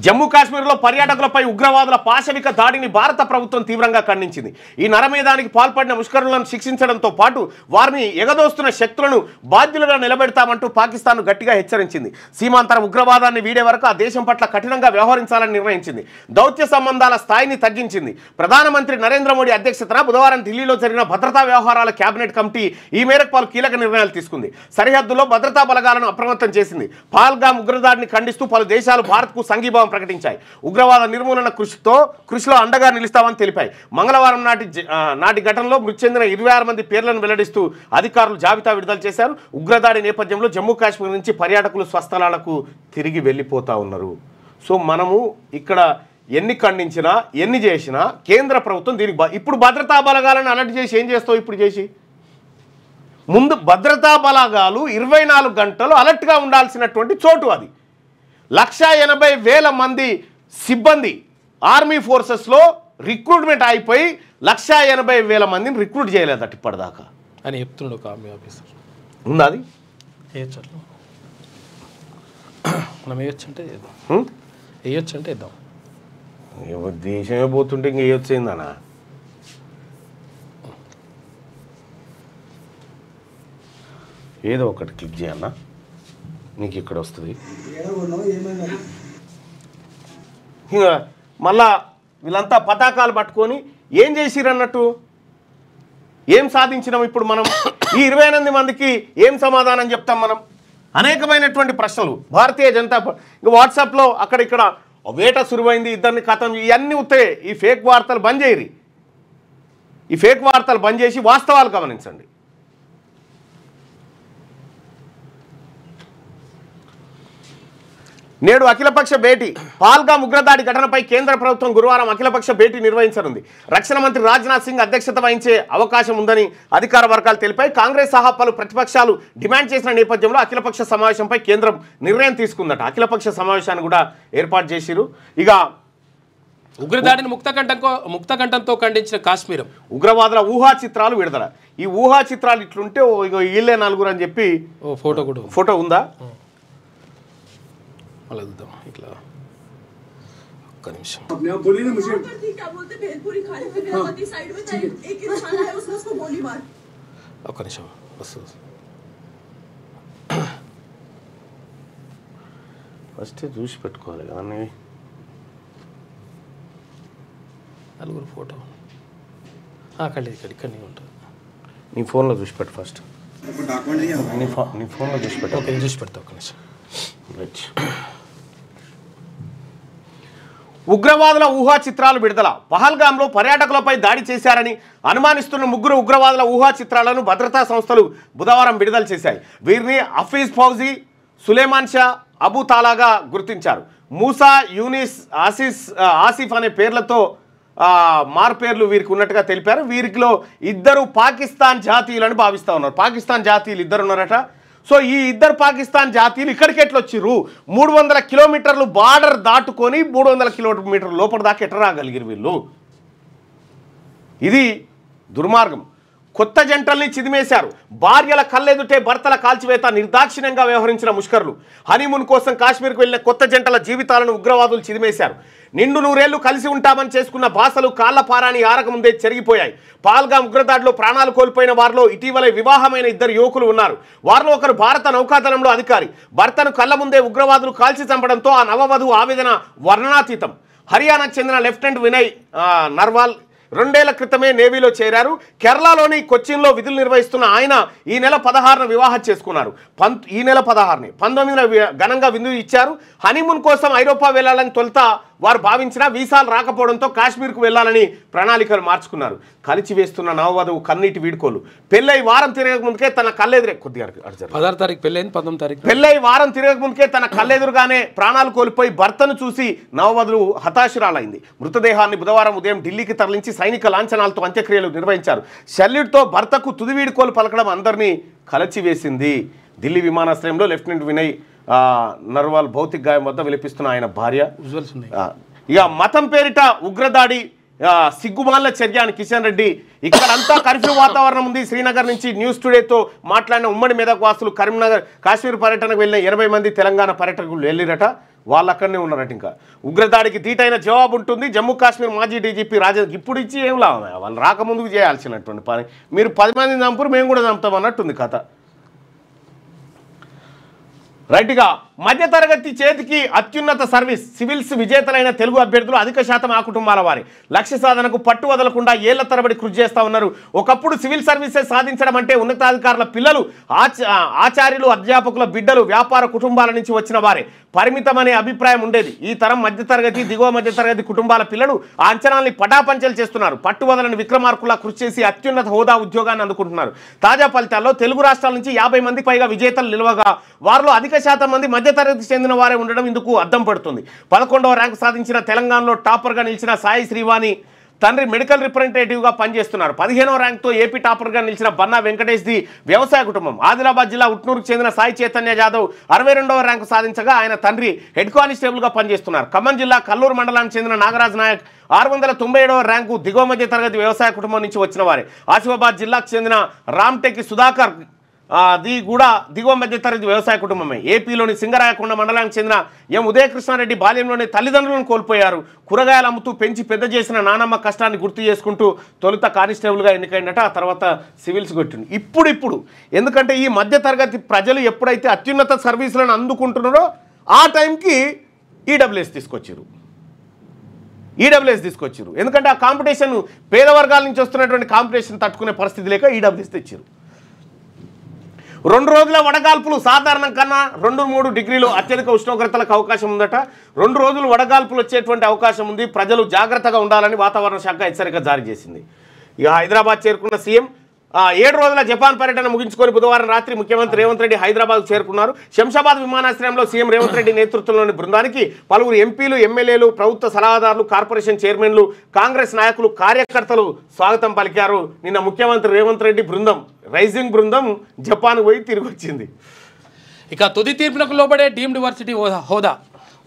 జమ్మూ కాశ్మీర్లో పర్యాటకులపై ఉగ్రవాదుల పాశవిక దాడిని భారత ప్రభుత్వం తీవ్రంగా ఖండించింది. ఈ నరమేధానికి పాల్పడిన ముష్కరులను శిక్షించడంతో పాటు వారిని ఎగదోస్తున్న శక్తులను బాధ్యులుగా నిలబెడతామంటూ పాకిస్తాన్ గట్టిగా హెచ్చరించింది. సీమాంతర ఉగ్రవాదాన్ని వీడే వరకు ఆ దేశం పట్ల కఠినంగా వ్యవహరించాలని నిర్ణయించింది. దౌత్య సంబంధాల స్థాయిని తగ్గించింది. ప్రధానమంత్రి నరేంద్ర మోడీ అధ్యక్షతన బుధవారం ఢిల్లీలో జరిగిన భద్రతా వ్యవహారాల కేబినెట్ కమిటీ ఈ మేరకు పలు కీలక నిర్ణయాలు తీసుకుంది. సరిహద్దులో భద్రతా బలగాలను అప్రమత్తం చేసింది. పాల్గామ్ ఉగ్రదాడిని ఖండిస్తూ పలు దేశాలు భారత్కు సంఘీభావం ప్రకటించాయి. ఉగ్రవాద నిర్మూలన కృషిలో అండగా నిలుస్తామని తెలిపాయి. మంగళవారం నాటి ఘటనలో మృతి చెందిన 26 మంది పేర్లను వెల్లడిస్తూ అధికారులు జాబితా విడుదల చేశారు. ఉగ్రదాడి నేపథ్యంలో జమ్మూ కాశ్మీర్ నుంచి పర్యాటకులు స్వస్థలాలకు తిరిగి వెళ్ళిపోతా ఉన్నారు. సో మనము ఇక్కడ ఎన్ని ఖండించినా ఎన్ని చేసినా కేంద్ర ప్రభుత్వం దీనికి ఇప్పుడు భద్రతా బలగాలను అలర్ట్ చేసి ఏం చేస్తావు? ఇప్పుడు చేసి ముందు భద్రతా బలగాలు 24 గంటలు అలర్ట్గా ఉండాల్సినటువంటి చోటు అది. 180,000 మంది సిబ్బంది ఆర్మీ ఫోర్సెస్లో రిక్రూట్మెంట్ అయిపోయి 180,000 మందిని రిక్రూట్ చేయలేదట ఇప్పటిదాకా అని చెప్తున్నాడు ఒక ఆర్మీ ఆఫీసర్. ఉందా అది? వేయచ్చు అట్లా, మనం వేయచ్చు అంటే వేయచ్చు అంటే వేద్దాం. దేశమే పోతుంటే ఇంక వేయొచ్చు ఏందన్నా? ఏదో ఒకటి క్లిక్ చేయన్నా, నీకు ఇక్కడ వస్తుంది. ఇంకా మళ్ళా వీళ్ళంతా పతాకాలు పట్టుకొని ఏం చేసిరన్నట్టు, ఏం సాధించినాం ఇప్పుడు మనం? ఈ 28 మందికి ఏం సమాధానం చెప్తాం మనం? అనేకమైనటువంటి ప్రశ్నలు. భారతీయ జనతా ఇంకా వాట్సాప్లో అక్కడ ఇక్కడ వేట సురువైంది, ఇద్దరిని కథం, ఇవన్నీ ఉత్తే. ఈ ఫేక్ వార్తలు బంద్ చేయరి. ఈ ఫేక్ వార్తలు బంద్ చేసి వాస్తవాలు గమనించండి. నేడు అఖిలపక్ష భేటీ. పాల్గామ్ ఉగ్రదాడి ఘటనపై కేంద్ర ప్రభుత్వం గురువారం అఖిలపక్ష భేటీ నిర్వహించనుంది. రక్షణ మంత్రి రాజ్నాథ్ సింగ్ అధ్యక్షత వహించే అవకాశం ఉందని అధికార వర్గాలు తెలిపాయి. కాంగ్రెస్ సహా పలు ప్రతిపక్షాలు డిమాండ్ చేసిన నేపథ్యంలో అఖిలపక్ష సమావేశంపై కేంద్రం నిర్ణయం తీసుకుందట. అఖిలపక్ష సమావేశాన్ని కూడా ఏర్పాటు చేసిరు. ఇక ఉగ్రదాడిని ముక్తకంఠంతో ఖండించిన కాశ్మీరం. ఉగ్రవాదుల ఊహా చిత్రాలు విడుదల. ఈ ఊహా చిత్రాలు ఇట్లుంటే వీళ్ళే నలుగురు అని చెప్పి ఫోటో ఉందా? ఇట్లా ఒక్క నిమిషం. ఒక్క నిమిషం వస్తుంది. ఫస్ట్ చూసి పెట్టుకోవాలి కదా. నలుగురు ఫోటో ఇక్కడ ఉంటుంది. నీ ఫోన్లో చూసి పెట్టు ఫస్ట్. నీ ఫోన్లో చూసి పెట్టు. ఓకే, చూసి పెడతా. ఒక్క నిమిషం. ఉగ్రవాదుల ఊహా చిత్రాలు విడుదల. పహల్గామ్లో పర్యాటకులపై దాడి చేశారని అనుమానిస్తున్న 3 ఉగ్రవాదుల ఊహా చిత్రాలను భద్రతా సంస్థలు బుధవారం విడుదల చేశాయి. వీరిని హఫీజ్ ఫౌజీ, సులేమాన్ షా, అబూ తాలాగా గుర్తించారు. మూసా, యూనిస్, ఆసిఫ్ అనే పేర్లతో మార్పేర్లు వీరికి ఉన్నట్టుగా తెలిపారు. వీరిలో 2 పాకిస్తాన్ జాతీయులని భావిస్తూ ఉన్నారు. పాకిస్తాన్ జాతీయులు 2 ఉన్నారట. సో ఈ 2 పాకిస్తాన్ జాతీయులు ఇక్కడికి ఎట్లా వచ్చిర్రు? 300 కిలోమీటర్లు బార్డర్ దాటుకొని 300 కిలోమీటర్ల లోపల దాకా ఎట్లా రాగలిగిరు వీళ్ళు? ఇది దుర్మార్గం. కొత్త జంటల్ని చిదిమేశారు. భార్యల కళ్ళెదుటే భర్తల కాల్చివేత నిర్దాక్షిణ్యంగా వ్యవహరించిన ముష్కరులు. హనీమూన్ కోసం కాశ్మీర్కు వెళ్లిన కొత్త జంటల జీవితాలను ఉగ్రవాదులు చిదిమేశారు. నిండు నూరేళ్లు కలిసి ఉంటామని చేసుకున్న బాసలు కాళ్ల పారాని ఆరకముందే చెరిగిపోయాయి. పాల్గాం ఉగ్రదాడిలో ప్రాణాలు కోల్పోయిన వారిలో ఇటీవలే వివాహమైన 2 యువకులు ఉన్నారు. వారిలో ఒకరు భారత నౌకాదళంలో అధికారి. భర్తను కళ్ల ముందే ఉగ్రవాదులు కాల్చి చంపడంతో ఆ నవవధువు ఆవేదన వర్ణనాతీతం. హర్యానాకు చెందిన లెఫ్టినెంట్ వినయ్ నర్వాల్ 2 ఏళ్ల క్రితమే నేవీలో చేరారు. కేరళలోని కొచ్చిన్లో విధులు నిర్వహిస్తున్న ఆయన ఈ నెల 16న వివాహం చేసుకున్నారు. ఈ నెల 16ని 19న ఘనంగా విందు ఇచ్చారు. హనీమూన్ కోసం ఐరోపా వెళ్లాలని తొలుత వారు భావించిన వీసాలు రాకపోవడంతో కాశ్మీర్కు వెళ్లాలని ప్రణాళికలు మార్చుకున్నారు. కలిచి వేస్తున్న నవవధువు కన్నీటి వీడుకోలు. పెళ్ళై వారం తిరగక ముందుకే తన కళ్ళెదురే 16 తారీఖు పెళ్ళైంది, 19 తారీఖు పెళ్ళై వారం తిరగక ముందుకే తన కళ్ళెదురుగానే ప్రాణాలు కోల్పోయి భర్తను చూసి నవవధువు హతాశురాలైంది. మృతదేహాన్ని బుధవారం ఉదయం ఢిల్లీకి తరలించి సైనిక లాంఛనాలతో అంత్యక్రియలు నిర్వహించారు. సెల్యూట్తో భర్తకు తుది వీడుకోలు పలకడం అందరినీ కలచివేసింది. ఢిల్లీ విమానాశ్రయంలో లెఫ్టినెంట్ వినయ్ నర్వాల్ భౌతిక గాయం వద్ద విలపిస్తున్న ఆయన భార్య. ఇక మతం పేరిట ఉగ్రదాడి సిగ్గుమాల చర్య అని కిషన్ రెడ్డి. ఇక్కడంతా కర్ఫ్యూ వాతావరణం ఉంది. శ్రీనగర్ నుంచి న్యూస్ టుడేతో మాట్లాడిన ఉమ్మడి మెదక్ వాసులు కరీంనగర్ కాశ్మీర్ పర్యటనకు వెళ్ళిన 80 మంది తెలంగాణ పర్యటకులు వెళ్ళిరట. వాళ్ళు అక్కడనే ఉన్నారట. ఇంకా ఉగ్రదాడికి ధీటైన జవాబు ఉంటుంది. జమ్మూ కాశ్మీర్ మాజీ డీజీపీ రాజా ఇప్పుడు ఇచ్చి ఏం లాభం, వాళ్ళు రాకముందుకు చేయాల్సినటువంటి పని. మీరు 10 మందిని చంపురు, మేము కూడా చంపుతాం అన్నట్టుంది కథ. రైట్గా మధ్యతరగతి చేతికి అత్యున్నత సర్వీస్. సివిల్స్ విజేతలైన తెలుగు అభ్యర్థులు అధిక శాతం ఆ కుటుంబాల వారి. లక్ష్య సాధనకు పట్టు వదలకుండా ఏళ్ల తరబడి కృషి చేస్తూ ఉన్నారు. ఒకప్పుడు సివిల్ సర్వీసెస్ సాధించడం అంటే ఉన్నతాధికారుల పిల్లలు, ఆచార్యులు, అధ్యాపకుల బిడ్డలు, వ్యాపార కుటుంబాల నుంచి వచ్చిన వారే పరిమితమనే అభిప్రాయం ఉండేది. ఈ తరం మధ్యతరగతి, దిగువ మధ్యతరగతి కుటుంబాల పిల్లలు ఆ అంచనాల్ని పటాపంచలు చేస్తున్నారు. పట్టు వదలని విక్రమార్కులా కృషి చేసి అత్యున్నత హోదా ఉద్యోగాన్ని అందుకుంటున్నారు. తాజా ఫలితాల్లో తెలుగు రాష్ట్రాల నుంచి 50 మందికి పైగా విజేతలు నిలవగా వారిలో అధిక శాతం మంది మధ్యతరగతి చెందిన వారే ఉండడం ఇందుకు అద్దం పడుతుంది. 11వ ర్యాంకు సాధించిన తెలంగాణలో టాపర్గా నిలిచిన సాయి శ్రీవాణి తండ్రి మెడికల్ రిప్రజెంటేటివ్గా పనిచేస్తున్నారు. 15వ ర్యాంక్తో ఏపీ టాపర్గా నిలిచిన బన్నా వెంకటేష్ది వ్యవసాయ కుటుంబం. ఆదిలాబాద్ జిల్లా ఉట్నూరుకు చెందిన సాయి చైతన్య జాదవ్ 62వ ర్యాంకు సాధించగా ఆయన తండ్రి హెడ్ కానిస్టేబుల్గా పనిచేస్తున్నారు. ఖమ్మం జిల్లా కల్లూరు మండలానికి చెందిన నాగరాజ్ నాయక్ 697వ ర్యాంకు దిగువ మధ్య తరగతి వ్యవసాయ కుటుంబం నుంచి వచ్చిన వారే. ఆసిఫాబాద్ జిల్లాకు చెందిన రామ్టెక్కి సుధాకర్ అది కూడా దిగువ మధ్య తరగతి వ్యవసాయ కుటుంబమే. ఏపీలోని సింగరాయకొండ మండలానికి చెందిన ఎం ఉదయకృష్ణారెడ్డి బాల్యంలోనే తల్లిదండ్రులను కోల్పోయారు. కూరగాయలు అమ్ముతూ పెంచి పెద్ద చేసిన నానమ్మ కష్టాన్ని గుర్తు చేసుకుంటూ తొలుత కానిస్టేబుల్గా ఎన్నికైనట, ఆ తర్వాత సివిల్స్ కొట్టింది. ఇప్పుడు ఎందుకంటే ఈ మధ్య తరగతి ప్రజలు ఎప్పుడైతే అత్యున్నత సర్వీసులను అందుకుంటున్నారో ఆ టైంకి ఈడబ్ల్యూఎస్ తీసుకొచ్చారు. ఎందుకంటే ఆ కాంపిటీషన్ పేద వర్గాల నుంచి వస్తున్నటువంటి కాంపిటీషన్ తట్టుకునే పరిస్థితి లేక ఈడబ్ల్యూఎస్ తెచ్చారు. 2 రోజుల వడగాల్పులు సాధారణం కన్నా 2-3 డిగ్రీలు అత్యధిక ఉష్ణోగ్రతలకు అవకాశం ఉందట. 2 రోజులు వడగాల్పులు వచ్చేటువంటి అవకాశం ఉంది. ప్రజలు జాగ్రత్తగా ఉండాలని వాతావరణ శాఖ హెచ్చరిక జారీ చేసింది. ఇక హైదరాబాద్ చేరుకున్న సీఎం 7 రోజుల జపాన్ పర్యటన ముగించుకొని బుధవారం రాత్రి ముఖ్యమంత్రి రేవంత్ రెడ్డి హైదరాబాద్ చేరుకున్నారు. శంషాబాద్ విమానాశ్రయంలో సీఎం రేవంత్ రెడ్డి నేతృత్వంలోని బృందానికి పలువురు ఎంపీలు, ఎమ్మెల్యేలు, ప్రభుత్వ సలహాదారులు, కార్పొరేషన్ చైర్మన్లు, కాంగ్రెస్ నాయకులు, కార్యకర్తలు స్వాగతం పలికారు. నిన్న ముఖ్యమంత్రి రేవంత్ రెడ్డి బృందం, రైజింగ్ బృందం జపాన్ పోయి తిరిగి వచ్చింది. ఇక తుది తీర్పునకు లోబడే డీమ్డ్ యూనివర్సిటీ హోదా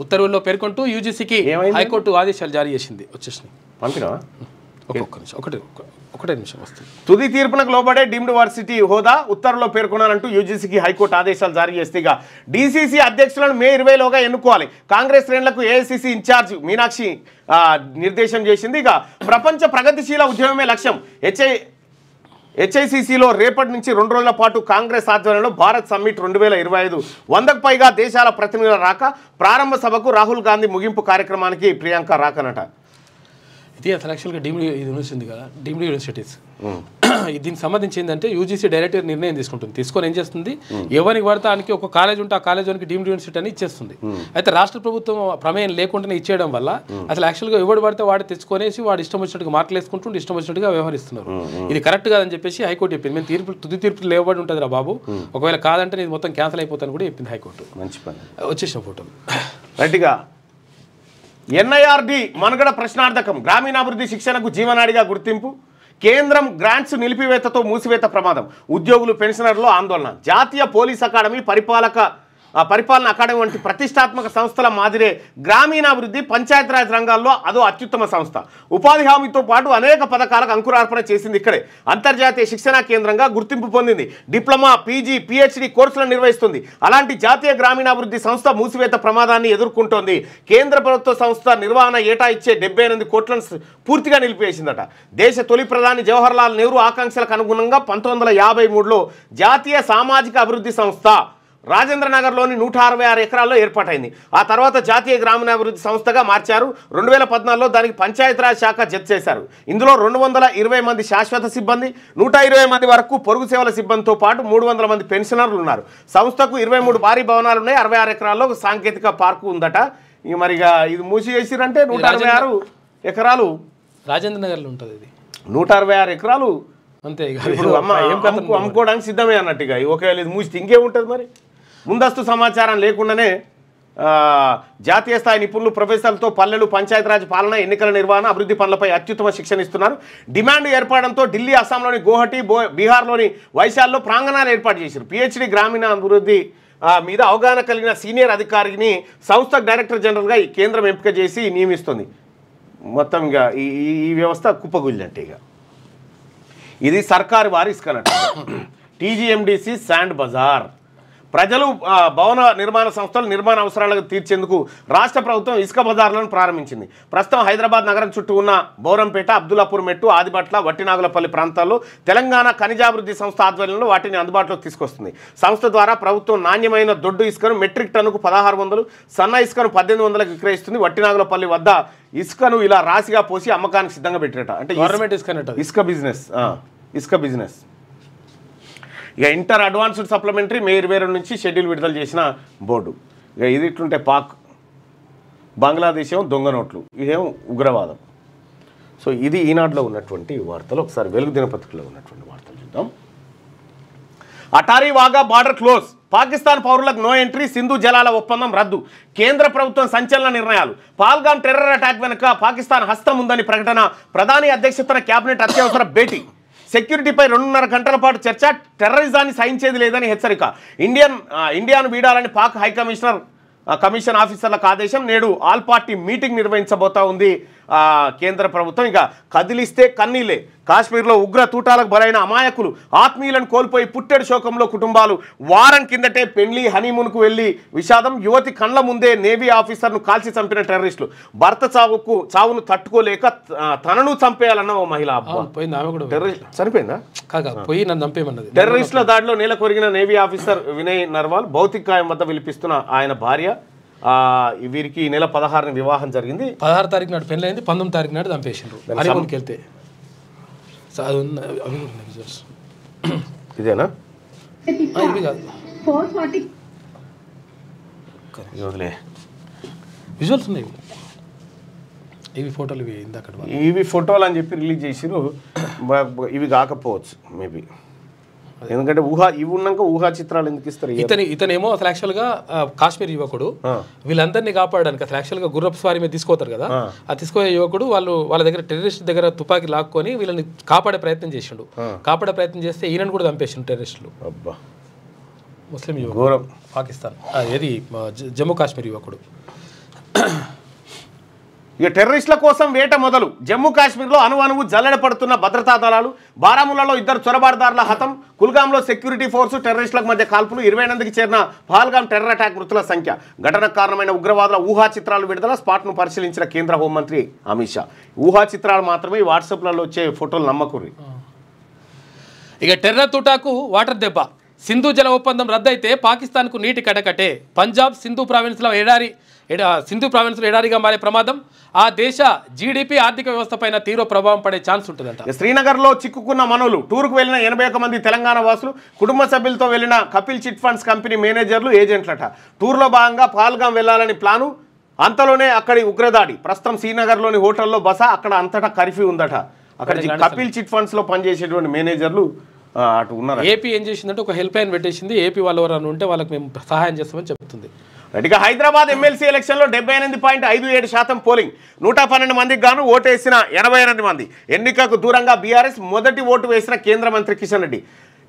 ఉత్తర్వుల్లో పేర్కొంటూ యూజీసీకి హైకోర్టు ఆదేశాలు జారీ చేసింది. వచ్చేసినాయి పంపినా ఒకటే నిమిషం వస్తుంది. తుది తీర్పునకు లోబడే డీమ్డ్ యూనివర్సిటీ హోదా ఉత్తర్వులో పేర్కొనాలంటూ యూజీసీకి హైకోర్టు ఆదేశాలు జారీ చేస్తే డీసీసీ అధ్యక్షులను మే 20లోగా ఎన్నుకోవాలి. కాంగ్రెస్ శ్రేణులకు ఏఐసీసీ ఇన్ఛార్జ్ మీనాక్షి నిర్దేశం చేసింది. ఇక ప్రపంచ ప్రగతిశీల ఉద్యమమే లక్ష్యం. హెచ్ఐసిసిలో రేపటి నుంచి 2 రోజుల పాటు కాంగ్రెస్ ఆధ్వర్యంలో భారత్ సమ్మిట్ 2025 100కు పైగా దేశాల ప్రతినిధుల రాక. ప్రారంభ సభకు రాహుల్ గాంధీ ముగింపు కార్యక్రమానికి ప్రియాంక రాకనట. ఇది అసలు యాక్చువల్గా డీమ్డ్ యూనివర్సిటీ కదా, డీమ్డ్ యూనివర్సిటీస్ దీనికి సంబంధించి ఏంటంటే యూజీసీ డైరెక్టర్ నిర్ణయం తీసుకొని ఏం చేస్తుంది, ఎవరికి పడతానికి ఒక కాలేజ్ ఉంటే ఆ కాలేజ్ వానికి డీమ్డ్ యూనివర్సిటీ అని ఇచ్చేస్తుంది. అయితే రాష్ట్ర ప్రభుత్వం ప్రమేయం లేకుండానే ఇచ్చేయడం వల్ల అసలు యాక్చువల్గా ఎవడు పడితే వాడు తెచ్చుకొనేసి వాడు ఇష్టం వచ్చినట్టుగా మార్కులు వేసుకుంటూ ఇష్టం వచ్చినట్టుగా వ్యవహరిస్తున్నారు. ఇది కరెక్ట్ కాదని చెప్పేసి హైకోర్టు చెప్పింది. మేము తుది తీర్పు లేవబడి ఉంటుంది రా బాబు, ఒకవేళ కాదంటే నేను మొత్తం క్యాన్సిల్ అయిపోతాను కూడా చెప్పింది హైకోర్టు. మంచి పని. వచ్చేసిన ఫోటోలు రైట్గా. ఎన్ఐఆర్డి మనుగడ ప్రశ్నార్థకం. గ్రామీణాభివృద్ధి శిక్షణకు జీవనాడిగా గుర్తింపు. కేంద్రం గ్రాంట్స్ నిలిపివేతతో మూసివేత ప్రమాదం. ఉద్యోగులు, పెన్షనర్లు ఆందోళన. జాతీయ పోలీస్ అకాడమీ పరిపాలక పరిపాలన అకాడమీ వంటి ప్రతిష్టాత్మక సంస్థల మాదిరే గ్రామీణాభివృద్ధి పంచాయతీరాజ్ రంగాల్లో అదో అత్యుత్తమ సంస్థ. ఉపాధి హామీతో పాటు అనేక పథకాలకు అంకురార్పణ చేసింది ఇక్కడే. అంతర్జాతీయ శిక్షణా కేంద్రంగా గుర్తింపు పొందింది. డిప్లొమా, పీజీ, పిహెచ్డి కోర్సులను నిర్వహిస్తుంది. అలాంటి జాతీయ గ్రామీణాభివృద్ధి సంస్థ మూసివేత ప్రమాదాన్ని ఎదుర్కొంటోంది. కేంద్ర ప్రభుత్వ సంస్థ నిర్వహణ ఏటా ఇచ్చే 78 కోట్లను పూర్తిగా నిలిపివేసిందట. దేశ తొలి ప్రధాని జవహర్లాల్ నెహ్రూ ఆకాంక్షలకు అనుగుణంగా 1953లో జాతీయ సామాజిక అభివృద్ధి సంస్థ రాజేంద్ర నగర్లోని 166 ఎకరాల్లో ఏర్పాటైంది. ఆ తర్వాత జాతీయ గ్రామీణాభివృద్ధి సంస్థగా మార్చారు. 2014లో దానికి పంచాయతీరాజ్ శాఖ జత చేశారు. ఇందులో 220 మంది శాశ్వత సిబ్బంది, 120 మంది వరకు పొరుగు సేవల సిబ్బందితో పాటు 300 మంది పెన్షనర్లు ఉన్నారు. సంస్థకు 23 భారీ భవనాలు ఉన్నాయి. 66 ఎకరాల్లో సాంకేతిక పార్కు ఉందట. ఇక మరిగా ఇది మూసివేసిరంటే 166 ఎకరాలు రాజేంద్ర నగర్లో ఉంటుంది. ఇది 166 ఎకరాలు అంతే. ఇప్పుడు అమ్ముకోవడానికి సిద్ధమే అన్నట్టుగా. ఒకవేళ ఇది మూసితే ఇంకేముంటుంది మరి? ముందస్తు సమాచారం లేకుండానే జాతీయ స్థాయి నిపుణులు ప్రొఫెసర్లతో పల్లెలు, పంచాయతీరాజ్ పాలన, ఎన్నికల నిర్వహణ, అభివృద్ధి పనులపై అత్యుత్తమ శిక్షణ ఇస్తున్నారు. డిమాండ్ ఏర్పడడంతో ఢిల్లీ, అస్సాంలోని గౌహటి, బీహార్లోని వైశాల్లో ప్రాంగణాలు ఏర్పాటు చేశారు. పిహెచ్డి గ్రామీణ అభివృద్ధి మీద అవగాహన కలిగిన సీనియర్ అధికారిని సంస్థ డైరెక్టర్ జనరల్గా ఈ కేంద్రం ఎంపిక చేసి నియమిస్తుంది. మొత్తం ఇక ఈ వ్యవస్థ కుప్పగుల్లంటే ఇక ఇది సర్కారు వారి ఇసుకనట్టు. టీజీఎండిసి శాండ్ బజార్ ప్రజలు భవన నిర్మాణ సంస్థలు నిర్మాణ అవసరాలకు తీర్చేందుకు రాష్ట్ర ప్రభుత్వం ఇసుక బజార్లను ప్రారంభించింది. ప్రస్తుతం హైదరాబాద్ నగరం చుట్టూ ఉన్న బౌరంపేట, అబ్దుల్లాపూర్ మెట్టు, ఆదిబట్ల, వట్టినాగులపల్లి ప్రాంతాల్లో తెలంగాణ ఖనిజాభివృద్ధి సంస్థ ఆధ్వర్యంలో వాటిని అందుబాటులోకి తీసుకొస్తుంది. సంస్థ ద్వారా ప్రభుత్వం నాణ్యమైన దొడ్డు ఇసుకను మెట్రిక్ టన్నుకు 1600, సన్న ఇసుకను 1800లకు విక్రయిస్తుంది. వట్టినాగులపల్లి వద్ద ఇసుకను ఇలా రాశిగా పోసి అమ్మకానికి సిద్ధంగా పెట్టేట. అంటే గవర్నమెంట్ ఇసుక బిజినెస్ ఇక ఇంటర్ అడ్వాన్స్డ్ సప్లిమెంటరీ మే 22 నుంచి షెడ్యూల్ విడుదల చేసిన బోర్డు. ఇక ఇది ఇట్లుంటే పాక్, బంగ్లాదేశ్ ఏమో దొంగ నోట్లు, ఇదేమో ఉగ్రవాదం. సో ఇది ఈనాడులో ఉన్నటువంటి వార్తలు. ఒకసారి వెలుగు దినపత్రికలో ఉన్నటువంటి వార్తలు చూద్దాం. అటారీ వాగా బార్డర్ క్లోజ్, పాకిస్తాన్ పౌరులకు నో ఎంట్రీ, సింధు జలాల ఒప్పందం రద్దు, కేంద్ర ప్రభుత్వం సంచలన నిర్ణయాలు. పహల్గామ్ టెర్రర్ అటాక్ వెనుక పాకిస్తాన్ హస్తం ఉందని ప్రకటన, ప్రధాని అధ్యక్షతన కేబినెట్ అత్యవసర భేటీ, సెక్యూరిటీపై 2.5 గంటల పాటు చర్చ, టెర్రరిజాన్ని సహించేది లేదని హెచ్చరిక, ఇండియాను వీడాలని పాక్ కమిషన్ ఆఫీసర్లకు ఆదేశం. నేడు ఆల్ పార్టీ మీటింగ్ నిర్వహించబోతా ఉంది కేంద్ర ప్రభుత్వం. ఇక కదిలిస్తే కన్నీలే, కాశ్మీర్లో ఉగ్ర తూటాలకు బలైన అమాయకులు, ఆత్మీయులను కోల్పోయి పుట్టెడు శోకంలో కుటుంబాలు. వారం కిందటే పెళ్లి, హనీమూన్కు వెళ్లి విషాదం, యువతి కండ్ల ముందే నేవీ ఆఫీసర్ను కాల్చి చంపిన టెర్రరిస్టులు, భర్త చావును తట్టుకోలేక తనను చంపేయాలన్న ఓ మహిళ. చనిపోయిందా? పోయి నన్ను చంపేయమన్నది. టెర్రరిస్టుల దాడిలో నేల కొరిగిన నేవీ ఆఫీసర్ వినయ్ నర్వాల్ భౌతిక గాయం వద్ద విలిపిస్తున్న ఆయన భార్య. వీరికి ఈ నెల 16న వివాహం జరిగింది. 16 తారీఖు నాడు పెళ్ళి అయింది, 19 తారీఖు నాడు చంపేసిండ్రు. హనీమూన్కి వెళ్తే ఇదేనా? ఇవి కాదు, విజువల్స్ ఉన్నాయి, ఇవి ఫోటోలు, ఇవి ఇందాక ఇవి ఫోటోలు అని చెప్పి రిలీజ్ చేసిరు. ఇవి కాకపోవచ్చు మేబీ, ఎందుకంటే ఇవి ఉన్నాక ఊహా చిత్రాలు ఎందుకు ఇస్తారు? ఇతనేమో అసలు యాక్చువల్గా కాశ్మీర్ యువకుడు, వీళ్ళందరినీ కాపాడడానికి అసలు యాక్చువల్గా గుర్రపు స్వారీ మీద తీసుకోతారు కదా, ఆ తీసుకునే యువకుడు వాళ్ళ దగ్గర టెర్రరిస్ట్ దగ్గర తుపాకీ లాక్కొని వీళ్ళని కాపాడే ప్రయత్నం చేసిండు. కాపాడే ప్రయత్నం చేస్తే ఈయనను కూడా చంపేసిండు టెర్రరిస్టులు. అబ్బా, ముస్లిం యువకుడు, పాకిస్తాన్, ఏది జమ్మూ కాశ్మీర్ యువకుడు. ఇక టెర్రరిస్టుల కోసం వేట మొదలు, జమ్మూ కాశ్మీర్లో అణువణువు జల్లెడ పడుతున్న భద్రతా దళాలు, బారాముల్లాలో 2 చొరబాటుదారుల హతం, కుల్గాంలో సెక్యూరిటీ ఫోర్సు టెర్రరిస్టులకు మధ్య కాల్పులు, 28కి చేరిన పహల్గామ్ టెర్రర్ అటాక్ మృతుల సంఖ్య, ఘటనకు కారణమైన ఉగ్రవాదుల ఊహా చిత్రాలు విడుదల, స్పాట్ను పరిశీలించిన కేంద్ర హోంమంత్రి అమిత్ షా. ఊహా చిత్రాలు మాత్రమే, వాట్సాప్లలో వచ్చే ఫోటోలు నమ్మకూరి. ఇక టెర్రర్ తుటాకు వాటర్ దెబ్బ, సింధు జల ఒప్పందం రద్దయితే పాకిస్తాన్కు నీటి కటకటే, పంజాబ్ సింధు ప్రావిన్స్లో ఎడారిగా మారే ప్రమాదం, ఆ దేశ జీడిపి ఆర్థిక వ్యవస్థపైన తీవ్ర ప్రభావం పడే ఛాన్స్ ఉంటుందంట. శ్రీనగర్లో చిక్కుకున్న మనోలు, టూర్కు వెళ్లిన 81 మంది తెలంగాణ వాసులు, కుటుంబ సభ్యులతో వెళ్లిన కపిల్ చిట్ ఫండ్స్ కంపెనీ మేనేజర్లు, ఏజెంట్లట. టూర్లో భాగంగా పహల్గామ్ వెళ్లాలని ప్లాను, అంతలోనే అక్కడి ఉగ్రదాడి. ప్రస్తుతం శ్రీనగర్లోని హోటల్లో బస, అక్కడ అంతటా కర్ఫ్యూ ఉందట. అక్కడ కపిల్ చిట్ ఫండ్స్లో పనిచేసేటువంటి మేనేజర్లు అటు ఉన్నారు. ఏపీ ఏం చేసిందంటే ఒక హెల్ప్ లైన్ పెట్టేసింది, ఏపీ వాళ్ళు ఎవరైనా ఉంటే వాళ్ళకి మేము సహాయం చేస్తామని చెప్తుంది. ఇక హైదరాబాద్ ఎమ్మెల్సీ ఎలక్షన్లో 78.57% పోలింగ్, 112 మందికి గాను ఓటేసిన 88 మంది. ఎన్నికకు దూరంగా బీఆర్ఎస్ మొదటి ఓటు వేసిన కేంద్ర మంత్రి కిషన్ రెడ్డి.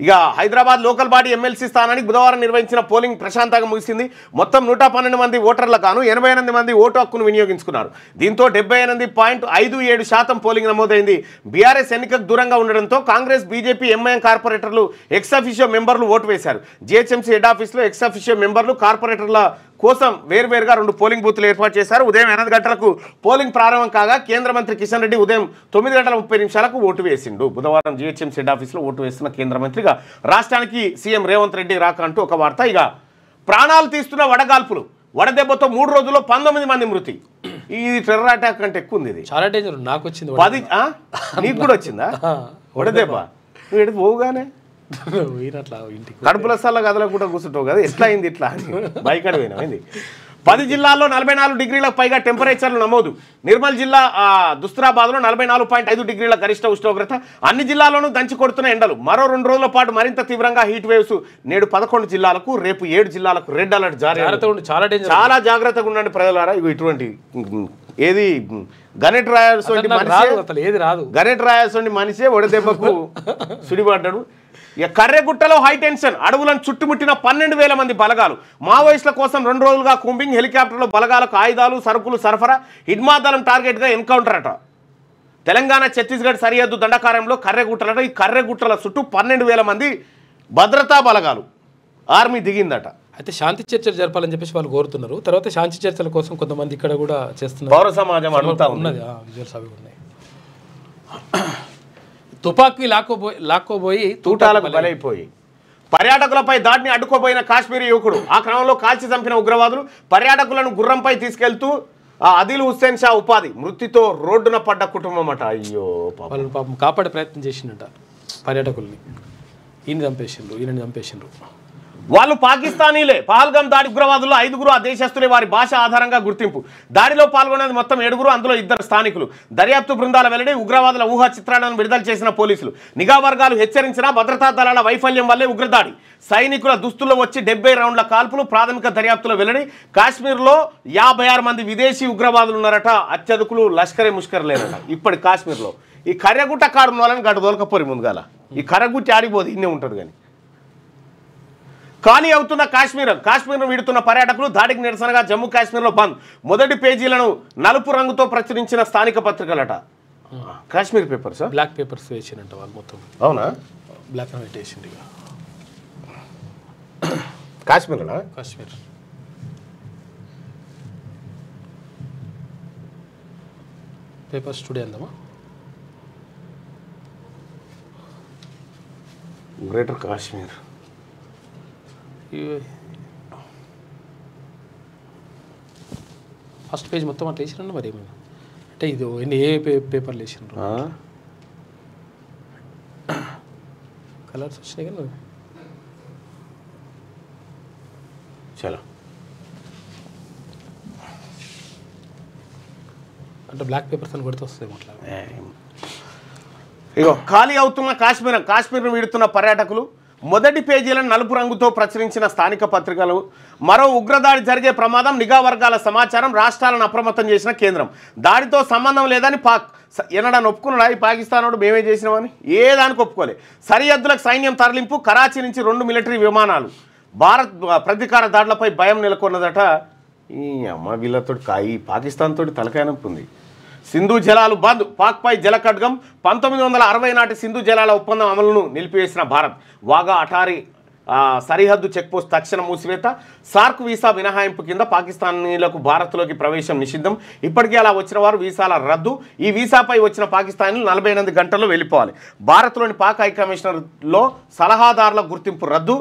ఇక హైదరాబాద్ లోకల్ బాడీ ఎమ్మెల్సీ స్థానానికి బుధవారం నిర్వహించిన పోలింగ్ ప్రశాంతంగా ముగిసింది. మొత్తం 112 మంది ఓటర్లకు గాను 88 మంది ఓటు హక్కును వినియోగించుకున్నారు. దీంతో 78.57% పోలింగ్ నమోదైంది. బీఆర్ఎస్ ఎన్నికకు దూరంగా ఉండడంతో కాంగ్రెస్, బీజేపీ, ఎంఐఎం కార్పొరేటర్లు ఎక్స్ అఫిషియో మెంబర్లు ఓటు వేశారు. జీహెచ్ఎంసీ హెడ్ ఆఫీస్లో ఎక్స్ అఫిషియో మెంబర్లు, కార్పొరేటర్ల కోసం వేర్వేరుగా 2 పోలింగ్ బూత్లు ఏర్పాటు చేశారు. ఉదయం 8 గంటలకు పోలింగ్ ప్రారంభం కాగా కేంద్ర మంత్రి కిషన్ రెడ్డి ఉదయం 9:30 ఓటు వేసిండు. బుధవారం జీహెచ్ఎంసీ హెడ్ ఆఫీస్లో ఓటు వేస్తున్న కేంద్ర మంత్రిగా రాష్ట్రానికి సీఎం రేవంత్ రెడ్డి రాక అంటూ ఒక వార్త. ఇక ప్రాణాలు తీస్తున్న వడగాల్పులు, వడదెబ్బతో 3 రోజుల్లో 19 మంది మృతి. ఇది టెర్రర్ అటాక్ అంటే ఎక్కువ ఉంది. ఇది చాలా డేంజర్. నాకు వచ్చింది 10. నీకు కూడా వచ్చిందా వడదెబ్బ? నువ్వు ఎటు పోగానే కడుపుల సల్ల గదిలో కూడా కూర్చుంటావు కదా, ఎట్లా అయింది ఇట్లా బైక్ అడిపోయినామైంది. 10 జిల్లాల్లో 44 డిగ్రీలకు పైగా టెంపరేచర్లు నమోదు. నిర్మల్ జిల్లా దుస్తరాబాద్లో 44.5 డిగ్రీల గరిష్ట ఉష్ణోగ్రత. అన్ని జిల్లాల్లోనూ దంచి కొడుతున్న ఎండలు. మరో 2 రోజుల పాటు మరింత తీవ్రంగా హీట్ వేవ్స్. నేడు 11 జిల్లాలకు, రేపు 7 జిల్లాలకు రెడ్ అలర్ట్ జారీ. చాలా జాగ్రత్తగా ఉండండి ప్రజలారా. ఇవి ఇటువంటి ఏది గణెట్ రాయాల్సి గణెట్ రాయాల్సి మనిషే వడదెబ్బకు సుడిపడ్డాడు. ఇక కర్రెగుట్టలో హై టెన్షన్. అడవులను చుట్టుముట్టిన 12,000 మంది బలగాలు. మావోయిస్టుల కోసం 2 రోజులుగా కూంబింగ్. హెలికాప్టర్లో బలగాలకు ఆయుధాలు, సరుకులు సరఫరా. హిడ్మాదలం టార్గెట్గా ఎన్కౌంటర్ అట. తెలంగాణ ఛత్తీస్గఢ్ సరిహద్దు దండకార్యంలో కర్రెగుట్టలట. ఈ కర్రెగుట్టల చుట్టూ 12,000 మంది భద్రతా బలగాలు, ఆర్మీ దిగిందట. అయితే శాంతి చర్చలు జరపాలని చెప్పేసి వాళ్ళు కోరుతున్నారు. తర్వాత శాంతి చర్చల కోసం కొంతమంది ఇక్కడ కూడా చేస్తున్నారు. పౌర సమాజం అడుగుతా ఉన్నది. విజువల్స్ అవి ఉన్నాయి. తుపాకీ లాక్కోబోయి తూటాలకు బలైపోయి పర్యాటకులపై దాడిని అడ్డుకోబోయిన కాశ్మీరీ యువకుడు. ఆ క్రమంలో కాల్చి చంపిన ఉగ్రవాదులు పర్యాటకులను గుర్రంపై తీసుకెళ్తూ ఆదిల్ హుస్సేన్ షా ఉపాధి. మృతితో రోడ్డున పడ్డ కుటుంబం అట. అయ్యో వాళ్ళు పాపం కాపాడే ప్రయత్నం చేసిండట పర్యాటకుల్ని. ఈయన చంపేసిండ్రు. వాళ్ళు పాకిస్తానీలే. పహల్గామ్ దాడి ఉగ్రవాదుల్లో 5గురు ఆ దేశస్తులే. వారి భాష ఆధారంగా గుర్తింపు. దాడిలో పాల్గొనేది మొత్తం 7గురు, అందులో 2 స్థానికులు. దర్యాప్తు బృందాల వెల్లడి. ఉగ్రవాదుల ఊహా చిత్రాలను విడుదల చేసిన పోలీసులు. నిఘా వర్గాలు హెచ్చరించిన భద్రతా దళాల వైఫల్యం వల్లే ఉగ్రదాడి. సైనికుల దుస్తుల్లో వచ్చి 70 రౌండ్ల కాల్పులు. ప్రాథమిక దర్యాప్తులో వెల్లడి. కాశ్మీర్లో 56 మంది విదేశీ ఉగ్రవాదులు ఉన్నారట. అత్యధికులు లష్కరే ముష్కర్ లేరట. ఇప్పటి కాశ్మీర్లో ఈ కర్రెగుట్ట కాడున్న వాళ్ళని గడ్డ దొలకపోరి ముందుగాల. ఈ కర్రెగుట్టి ఆడిపోదు, ఇన్నే ఉంటుంది. కానీ ఖాళీ అవుతున్న కాశ్మీర్ను వీడుతున్న పర్యాటకులు. దాడికి నిరసనగా జమ్మూ కాశ్మీర్లో బంద్. మొదటి పేజీలను నలుపు రంగుతో ప్రచురించిన స్థానిక పత్రికలట. కాశ్మీర్ పేపర్స్, బ్లాక్ పేపర్స్ వేసినట్ట వాళ్ళు మొత్తం. అవునా? బ్లాక్ అండ్ వైట్ వేసింది. కాశ్మీర్నా? కాశ్మీర్ పేపర్స్ టుడే అందామా? గ్రేటర్ కాశ్మీర్. ఫస్ట్ పేజ్ మొత్తం అట్లా వేసిరండి. మరి ఏమైనా అంటే ఇది ఏ పేపర్లు వేసినారు? కలర్స్ వచ్చినాయి కానీ చలో. అంటే బ్లాక్ పేపర్స్ అని కొడితే వస్తుంది అట్లా. ఇగో ఖాళీ అవుతున్న కాశ్మీర్ను వీడుతున్న పర్యాటకులు. మొదటి పేజీలను నలుపు రంగుతో ప్రచురించిన స్థానిక పత్రికలు. మరో ఉగ్రదాడి జరిగే ప్రమాదం. నిఘా వర్గాల సమాచారం. రాష్ట్రాలను అప్రమత్తం చేసిన కేంద్రం. దాడితో సంబంధం లేదని ఎన్నడాన్ని ఒప్పుకున్నాడా ఈ పాకిస్తాన్? మేమే చేసినామని ఏ దానికి ఒప్పుకోలే. సరిహద్దులకు సైన్యం తరలింపు. కరాచీ నుంచి 2 మిలిటరీ విమానాలు. భారత్ ప్రతీకార దాడులపై భయం నెలకొన్నదట. ఈ అమ్మ వీళ్ళతో ఈ పాకిస్తాన్ తోటి తలకాయ నొప్పి ఉంది. సింధు జలాలు బంద్. పాక్పై జలఖడ్గం. 1960 నాటి సింధు జలాల ఒప్పందం అమలును నిలిపివేసిన భారత్. వాగా అటారీ సరిహద్దు చెక్పోస్ట్ తక్షణ మూసివేత. సార్క్ వీసా మినహాయింపు కింద పాకిస్తానీలకు భారత్లోకి ప్రవేశం నిషిద్ధం. ఇప్పటికీ అలా వచ్చిన వారు వీసాల రద్దు. ఈ వీసాపై వచ్చిన పాకిస్తానీలు 48 గంటల్లో వెళ్ళిపోవాలి. భారత్లోని పాక్ హైకమిషనర్లో సలహాదారుల గుర్తింపు రద్దు.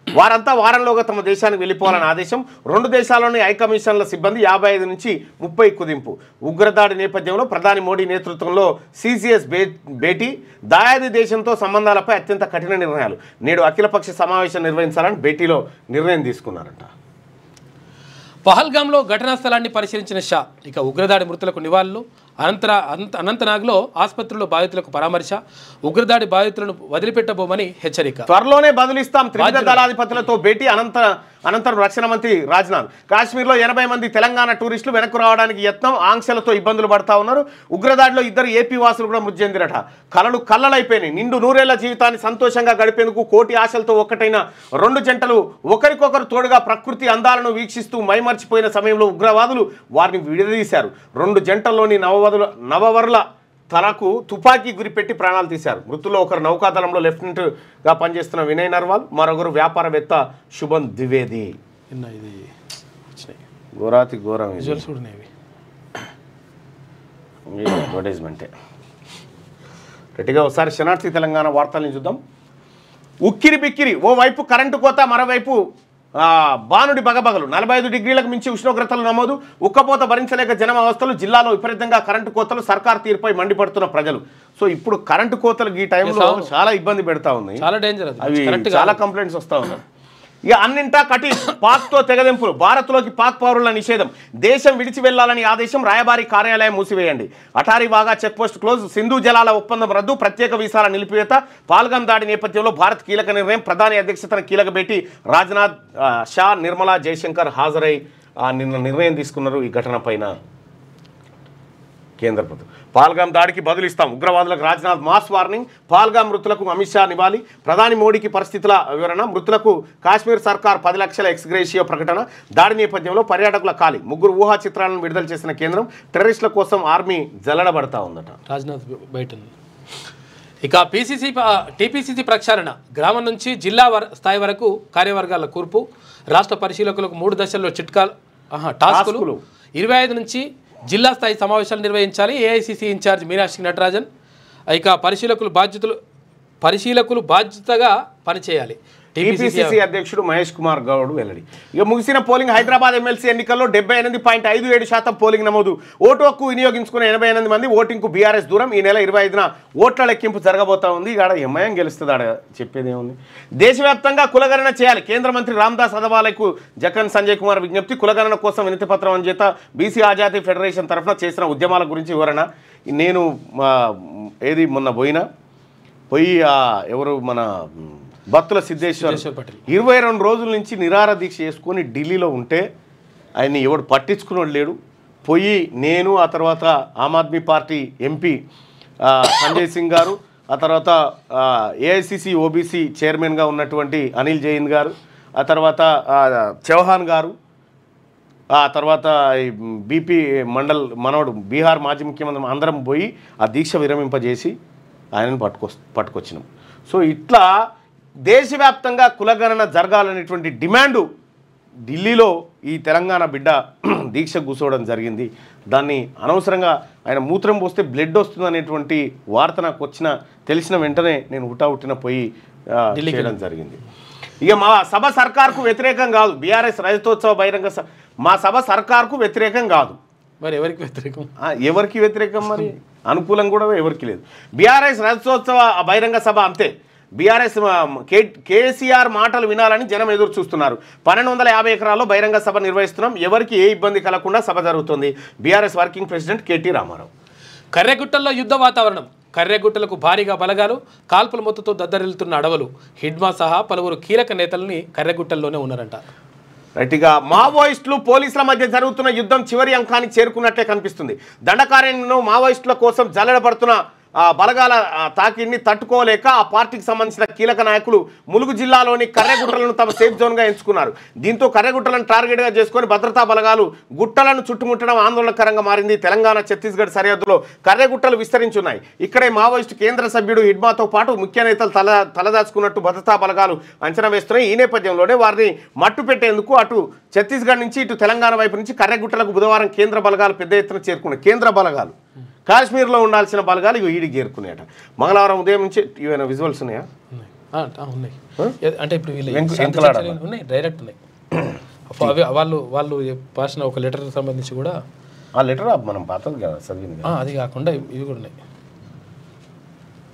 వారంతా వారంలోగా తమ దేశానికి వెళ్ళిపోవాలని ఆదేశం. 2 దేశాల్లోని హైకమిషన్ల సిబ్బంది 55 నుంచి 30 కుదింపు. ఉగ్రదాడి నేపథ్యంలో ప్రధాని మోడీ నేతృత్వంలో సిసిఎస్ భేటీ. దాయాది దేశంతో సంబంధాలపై అత్యంత కఠిన నిర్ణయాలు. నేడు అఖిలపక్ష సమావేశం నిర్వహించాలని భేటీలో నిర్ణయం తీసుకున్నారట. పహల్గామ్లో ఘటనా స్థలాన్ని పరిశీలించిన షా. ఇక ఉగ్రదాడి మృతులకు నివాళులు. అనంతనాగ్లో ఆసుపత్రిలో బాధితులకు పరామర్శ. ఉగ్రదాడి బాధితులను వదిలిపెట్టబోమని హెచ్చరిక. త్వరలోనే బదిలిస్తాం. త్రివిధ దళాధిపతులతో భేటీ. అనంతరం రక్షణ మంత్రి రాజ్నాథ్. కాశ్మీర్లో 80 మంది తెలంగాణ టూరిస్టులు వెనక్కు రావడానికి యత్నం, ఆంక్షలతో ఇబ్బందులు పడతా ఉన్నారు. ఉగ్రదాడిలో 2 ఏపీ వాసులు కూడా మృతి చెందిరట. కలలు కళ్ళలైపోయినాయి. నిండు నూరేళ్ల జీవితాన్ని సంతోషంగా గడిపేందుకు కోటి ఆశలతో ఒక్కటైన 2 జంటలు ఒకరికొకరు తోడుగా ప్రకృతి అందాలను వీక్షిస్తూ మైమర్చిపోయిన సమయంలో ఉగ్రవాదులు వారిని విడదీశారు. 2 జంటల్లోని నవవరుల తలకు తుపాకీ గురిపెట్టి ప్రాణాలు తీశారు. మృతుల్లో ఒకరు నౌకాదళంలో లెఫ్టినెంట్గా పనిచేస్తున్న వినయ్ నర్వాల్, మరొకరు వ్యాపారవేత్త శుభన్ ద్వివేది. ఇది ఘోరాతి ఘోరం అడ్వర్టైజ్మెంటే. గట్టిగా ఒకసారి శనార్థి తెలంగాణ వార్తల్ని చూద్దాం. ఉక్కిరి బిక్కిరి, ఓవైపు కరెంటు కోత, మరోవైపు బానుడి బగబగలు. 45 డిగ్రీలకు మించి ఉష్ణోగ్రతలు నమోదు. ఉక్కపోత భరించలేక జనం అవస్థలు. జిల్లాలో విపరీతంగా కరెంటు కోతలు. సర్కార్ తీరుపై మండిపడుతున్న ప్రజలు. సో ఇప్పుడు కరెంటు కోతలు ఈ టైంలో చాలా ఇబ్బంది పెడతా ఉన్నాయి. చాలా డేంజర్. అవి చాలా కంప్లైంట్స్ వస్తూ ఉన్నాయి. ఇక అన్నింటా కటి పాక్తో తెగదెంపులు. భారత్లోకి పాక్ పౌరుల నిషేధం. దేశం విడిచి వెళ్లాలని ఆదేశం. రాయబారి కార్యాలయం మూసివేయండి. Attari Wagah checkpost close. సింధు జలాల ఒప్పందం రద్దు. ప్రత్యేక వీసాల నిలిపివేత. పాల్గం దాడి నేపథ్యంలో భారత్ కీలక నిర్ణయం. ప్రధాని అధ్యక్షతన కీలక భేటీ. రాజ్నాథ్, షా, నిర్మలా, జయశంకర్ హాజరై నిన్న నిర్ణయం తీసుకున్నారు ఈ ఘటన పైన. కేంద్ర ప్రభుత్వం పాల్గాం దాడికి బదులిస్తాం. ఉగ్రవాదులకు రాజ్నాథ్ మాస్ వార్నింగ్. పాల్గాం మృతులకు అమిత్ షా నివాళి. ప్రధాని మోడీకి పరిస్థితుల వివరణ. మృతులకు కాశ్మీర్ సర్కార్ 10 లక్షల ఎక్స్గ్రేషియో ప్రకటన. దాడి నేపథ్యంలో పర్యాటకుల ఖాళీ. 3 ఊహా చిత్రాలను విడుదల చేసిన కేంద్రం. టెర్రరిస్టుల కోసం ఆర్మీ జల్లడబడతా ఉందట. రాజ్నాథ్ బయట. ఇక టీపీసీసీ ప్రక్షాళన. గ్రామం నుంచి జిల్లా స్థాయి వరకు కార్యవర్గాల కూర్పు. రాష్ట్ర పరిశీలకులకు 3 దశల్లో టాస్కులు. 25 నుంచి జిల్లా స్థాయి సమావేశాలు నిర్వహించాలి. AICC incharge Meenakshi Natarajan. ఇక పరిశీలకులు బాధ్యతగా పనిచేయాలి. టీపీసీసీ అధ్యక్షుడు మహేష్ కుమార్ గౌడ్ వెల్లడి. ఇక ముగిసిన పోలింగ్. హైదరాబాద్ ఎమ్మెల్సీ ఎన్నికల్లో 78.57% పోలింగ్ నమోదు. ఓటు హక్కు వినియోగించుకున్న 88 మంది. ఓటింగ్కు బీఆర్ఎస్ దూరం. ఈ నెల 25న ఓట్ల లెక్కింపు జరగబోతా ఉంది. ఆడ ఎంఐఎం గెలుస్తుంది. ఆడ చెప్పేది ఏముంది. దేశవ్యాప్తంగా కులగణన చేయాలి. కేంద్ర మంత్రి రామ్దాస్ అథవాలేకు జకన్ సంజయ్ కుమార్ విజ్ఞప్తి. కులగణన కోసం వినతి పత్రం అంచేత బీసీ ఆజాదీ ఫెడరేషన్ తరఫున చేసిన ఉద్యమాల గురించి వివరణ. నేను మొన్న పోయి ఎవరు మన బత్తుల సిద్ధేశ్వర్ 22 రోజుల నుంచి నిరాహార దీక్ష చేసుకొని ఢిల్లీలో ఉంటే ఆయన్ని ఎవడు పట్టించుకున్నాడు లేడు. నేను ఆ తర్వాత ఆమ్ ఆద్మీ పార్టీ ఎంపీ సంజయ్ సింగ్ గారు, ఆ తర్వాత ఏఐసిసి ఓబీసీ చైర్మన్గా ఉన్నటువంటి అనిల్ జైన్ గారు, ఆ తర్వాత చౌహాన్ గారు, ఆ తర్వాత బీపీ మండల్ మనవడు బీహార్ మాజీ ముఖ్యమంత్రి అందరం పోయి ఆ దీక్ష విరమింపజేసి ఆయనను పట్టుకొచ్చినాం. సో ఇట్లా దేశవ్యాప్తంగా కులగణన జరగాలనేటువంటి డిమాండు ఢిల్లీలో ఈ తెలంగాణ బిడ్డ దీక్ష కూర్చోవడం జరిగింది. దాన్ని అనవసరంగా ఆయన మూత్రం పోస్తే బ్లడ్ వస్తుంది అనేటువంటి వార్త నాకు తెలిసిన వెంటనే నేను హుటాహుటిన పోయి చేయడం జరిగింది. ఇక మా సభ సర్కార్కు వ్యతిరేకం కాదు. బీఆర్ఎస్ రజతోత్సవ బహిరంగ మా సభ సర్కార్కు వ్యతిరేకం కాదు. మరి ఎవరికి వ్యతిరేకం? ఎవరికి వ్యతిరేకం? మరి అనుకూలం కూడా ఎవరికి లేదు. బీఆర్ఎస్ రజతోత్సవ బహిరంగ సభ అంతే. బీఆర్ఎస్ కేసీఆర్ మాటలు వినాలని జనం ఎదురు చూస్తున్నారు. 1250 ఎకరాల్లో బహిరంగ సభ నిర్వహిస్తున్నాం. ఎవరికి ఏ ఇబ్బంది కలగకుండా సభ జరుగుతుంది. BRS working president KT Rama Rao. కర్రెగుట్టల్లో యుద్ధ వాతావరణం. కర్రెగుట్టలకు భారీగా బలగాలు. కాల్పుల మొత్తంతో దద్దరిల్లుతున్న అడవులు. హిడ్మా సహా పలువురు కీలక నేతల్ని కర్రెగుట్టల్లోనే ఉన్నారంట. రైట్గా మావోయిస్టులు పోలీసుల మధ్య జరుగుతున్న యుద్ధం చివరి అంకానికి చేరుకున్నట్లే కనిపిస్తుంది. దండకారణ్యంలో మావోయిస్టుల కోసం జల్లెడబడుతున్న బలగాల తాకిడిని తట్టుకోలేక ఆ పార్టీకి సంబంధించిన కీలక నాయకులు ములుగు జిల్లాలోని కర్రెగుట్టలను తమ సేఫ్ జోన్గా ఎంచుకున్నారు. దీంతో కర్రెగుట్టలను టార్గెట్గా చేసుకొని భద్రతా బలగాలు గుట్టలను చుట్టుముట్టడం ఆందోళనకరంగా మారింది. తెలంగాణ ఛత్తీస్గఢ్ సరిహద్దులో కర్రెగుట్టలు విస్తరించున్నాయి. ఇక్కడే మావోయిస్టు కేంద్ర సభ్యుడు హిడ్మాతో పాటు ముఖ్య నేతలు తలదాచుకున్నట్టు భద్రతా బలగాలు అంచనా వేస్తున్నాయి. ఈ నేపథ్యంలోనే వారిని మట్టు పెట్టేందుకు అటు ఛత్తీస్గఢ్ నుంచి ఇటు తెలంగాణ వైపు నుంచి కర్రెగుట్టలకు బుధవారం కేంద్ర బలగాలు పెద్ద ఎత్తున చేరుకున్నాయి. కేంద్ర బలగాలు కాశ్మీర్లో ఉండాల్సిన బలగాలు ఇవి ఈడికి చేరుకునేట. మంగళవారం ఉదయం నుంచి ఏమైనా విజువల్స్ ఉన్నాయా? ఉన్నాయి. అంటే ఇప్పుడు ఉన్నాయి, డైరెక్ట్ ఉన్నాయి. వాళ్ళు పాసిన ఒక లెటర్ సంబంధించి కూడా ఆ లెటర్ మనం పాతది కదా చదివింది. అది కాకుండా ఇవి కూడా ఉన్నాయి.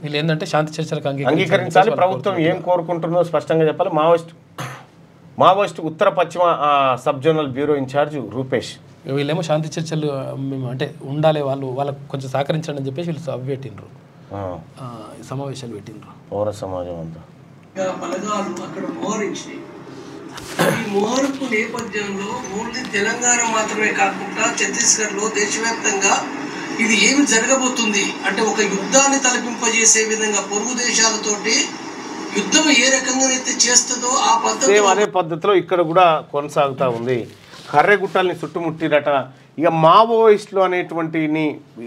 వీళ్ళు ఏంటంటే శాంతి చర్చలకు అంగీకరించాలి. ప్రభుత్వం ఏం కోరుకుంటుందో స్పష్టంగా చెప్పాలి. మావోయిస్టు ఉత్తర పశ్చిమ sub zonal bureau incharge Rupesh. వీళ్ళేమో శాంతి చర్చలు మేము అంటే ఉండాలి, వాళ్ళకు కొంచెం సహకరించండి అని చెప్పేసి వీళ్ళు సభ పెట్టిండ్రు, సమావేశాలు పెట్టిండ్రు. పౌర సమాజం అంతా బలగాలు అక్కడ మోహరించి ఈ ముహూర్పు నేపథ్యంలో ఓన్లీ తెలంగాణ మాత్రమే కాకుండా ఛత్తీస్గఢ్లో దేశవ్యాప్తంగా ఇది ఏమి జరగబోతుంది అంటే ఒక యుద్ధాన్ని తలపింపజేసే విధంగా పొరుగు దేశాలతోటి యుద్ధం ఏ రకంగానైతే చేస్తుందో ఆ పద్ధతి అదే పద్ధతిలో ఇక్కడ కూడా కొనసాగుతూ ఉంది. కర్రెగుట్టల్ని చుట్టుముట్టిరట. ఇక మావోయిస్టులు అనేటువంటి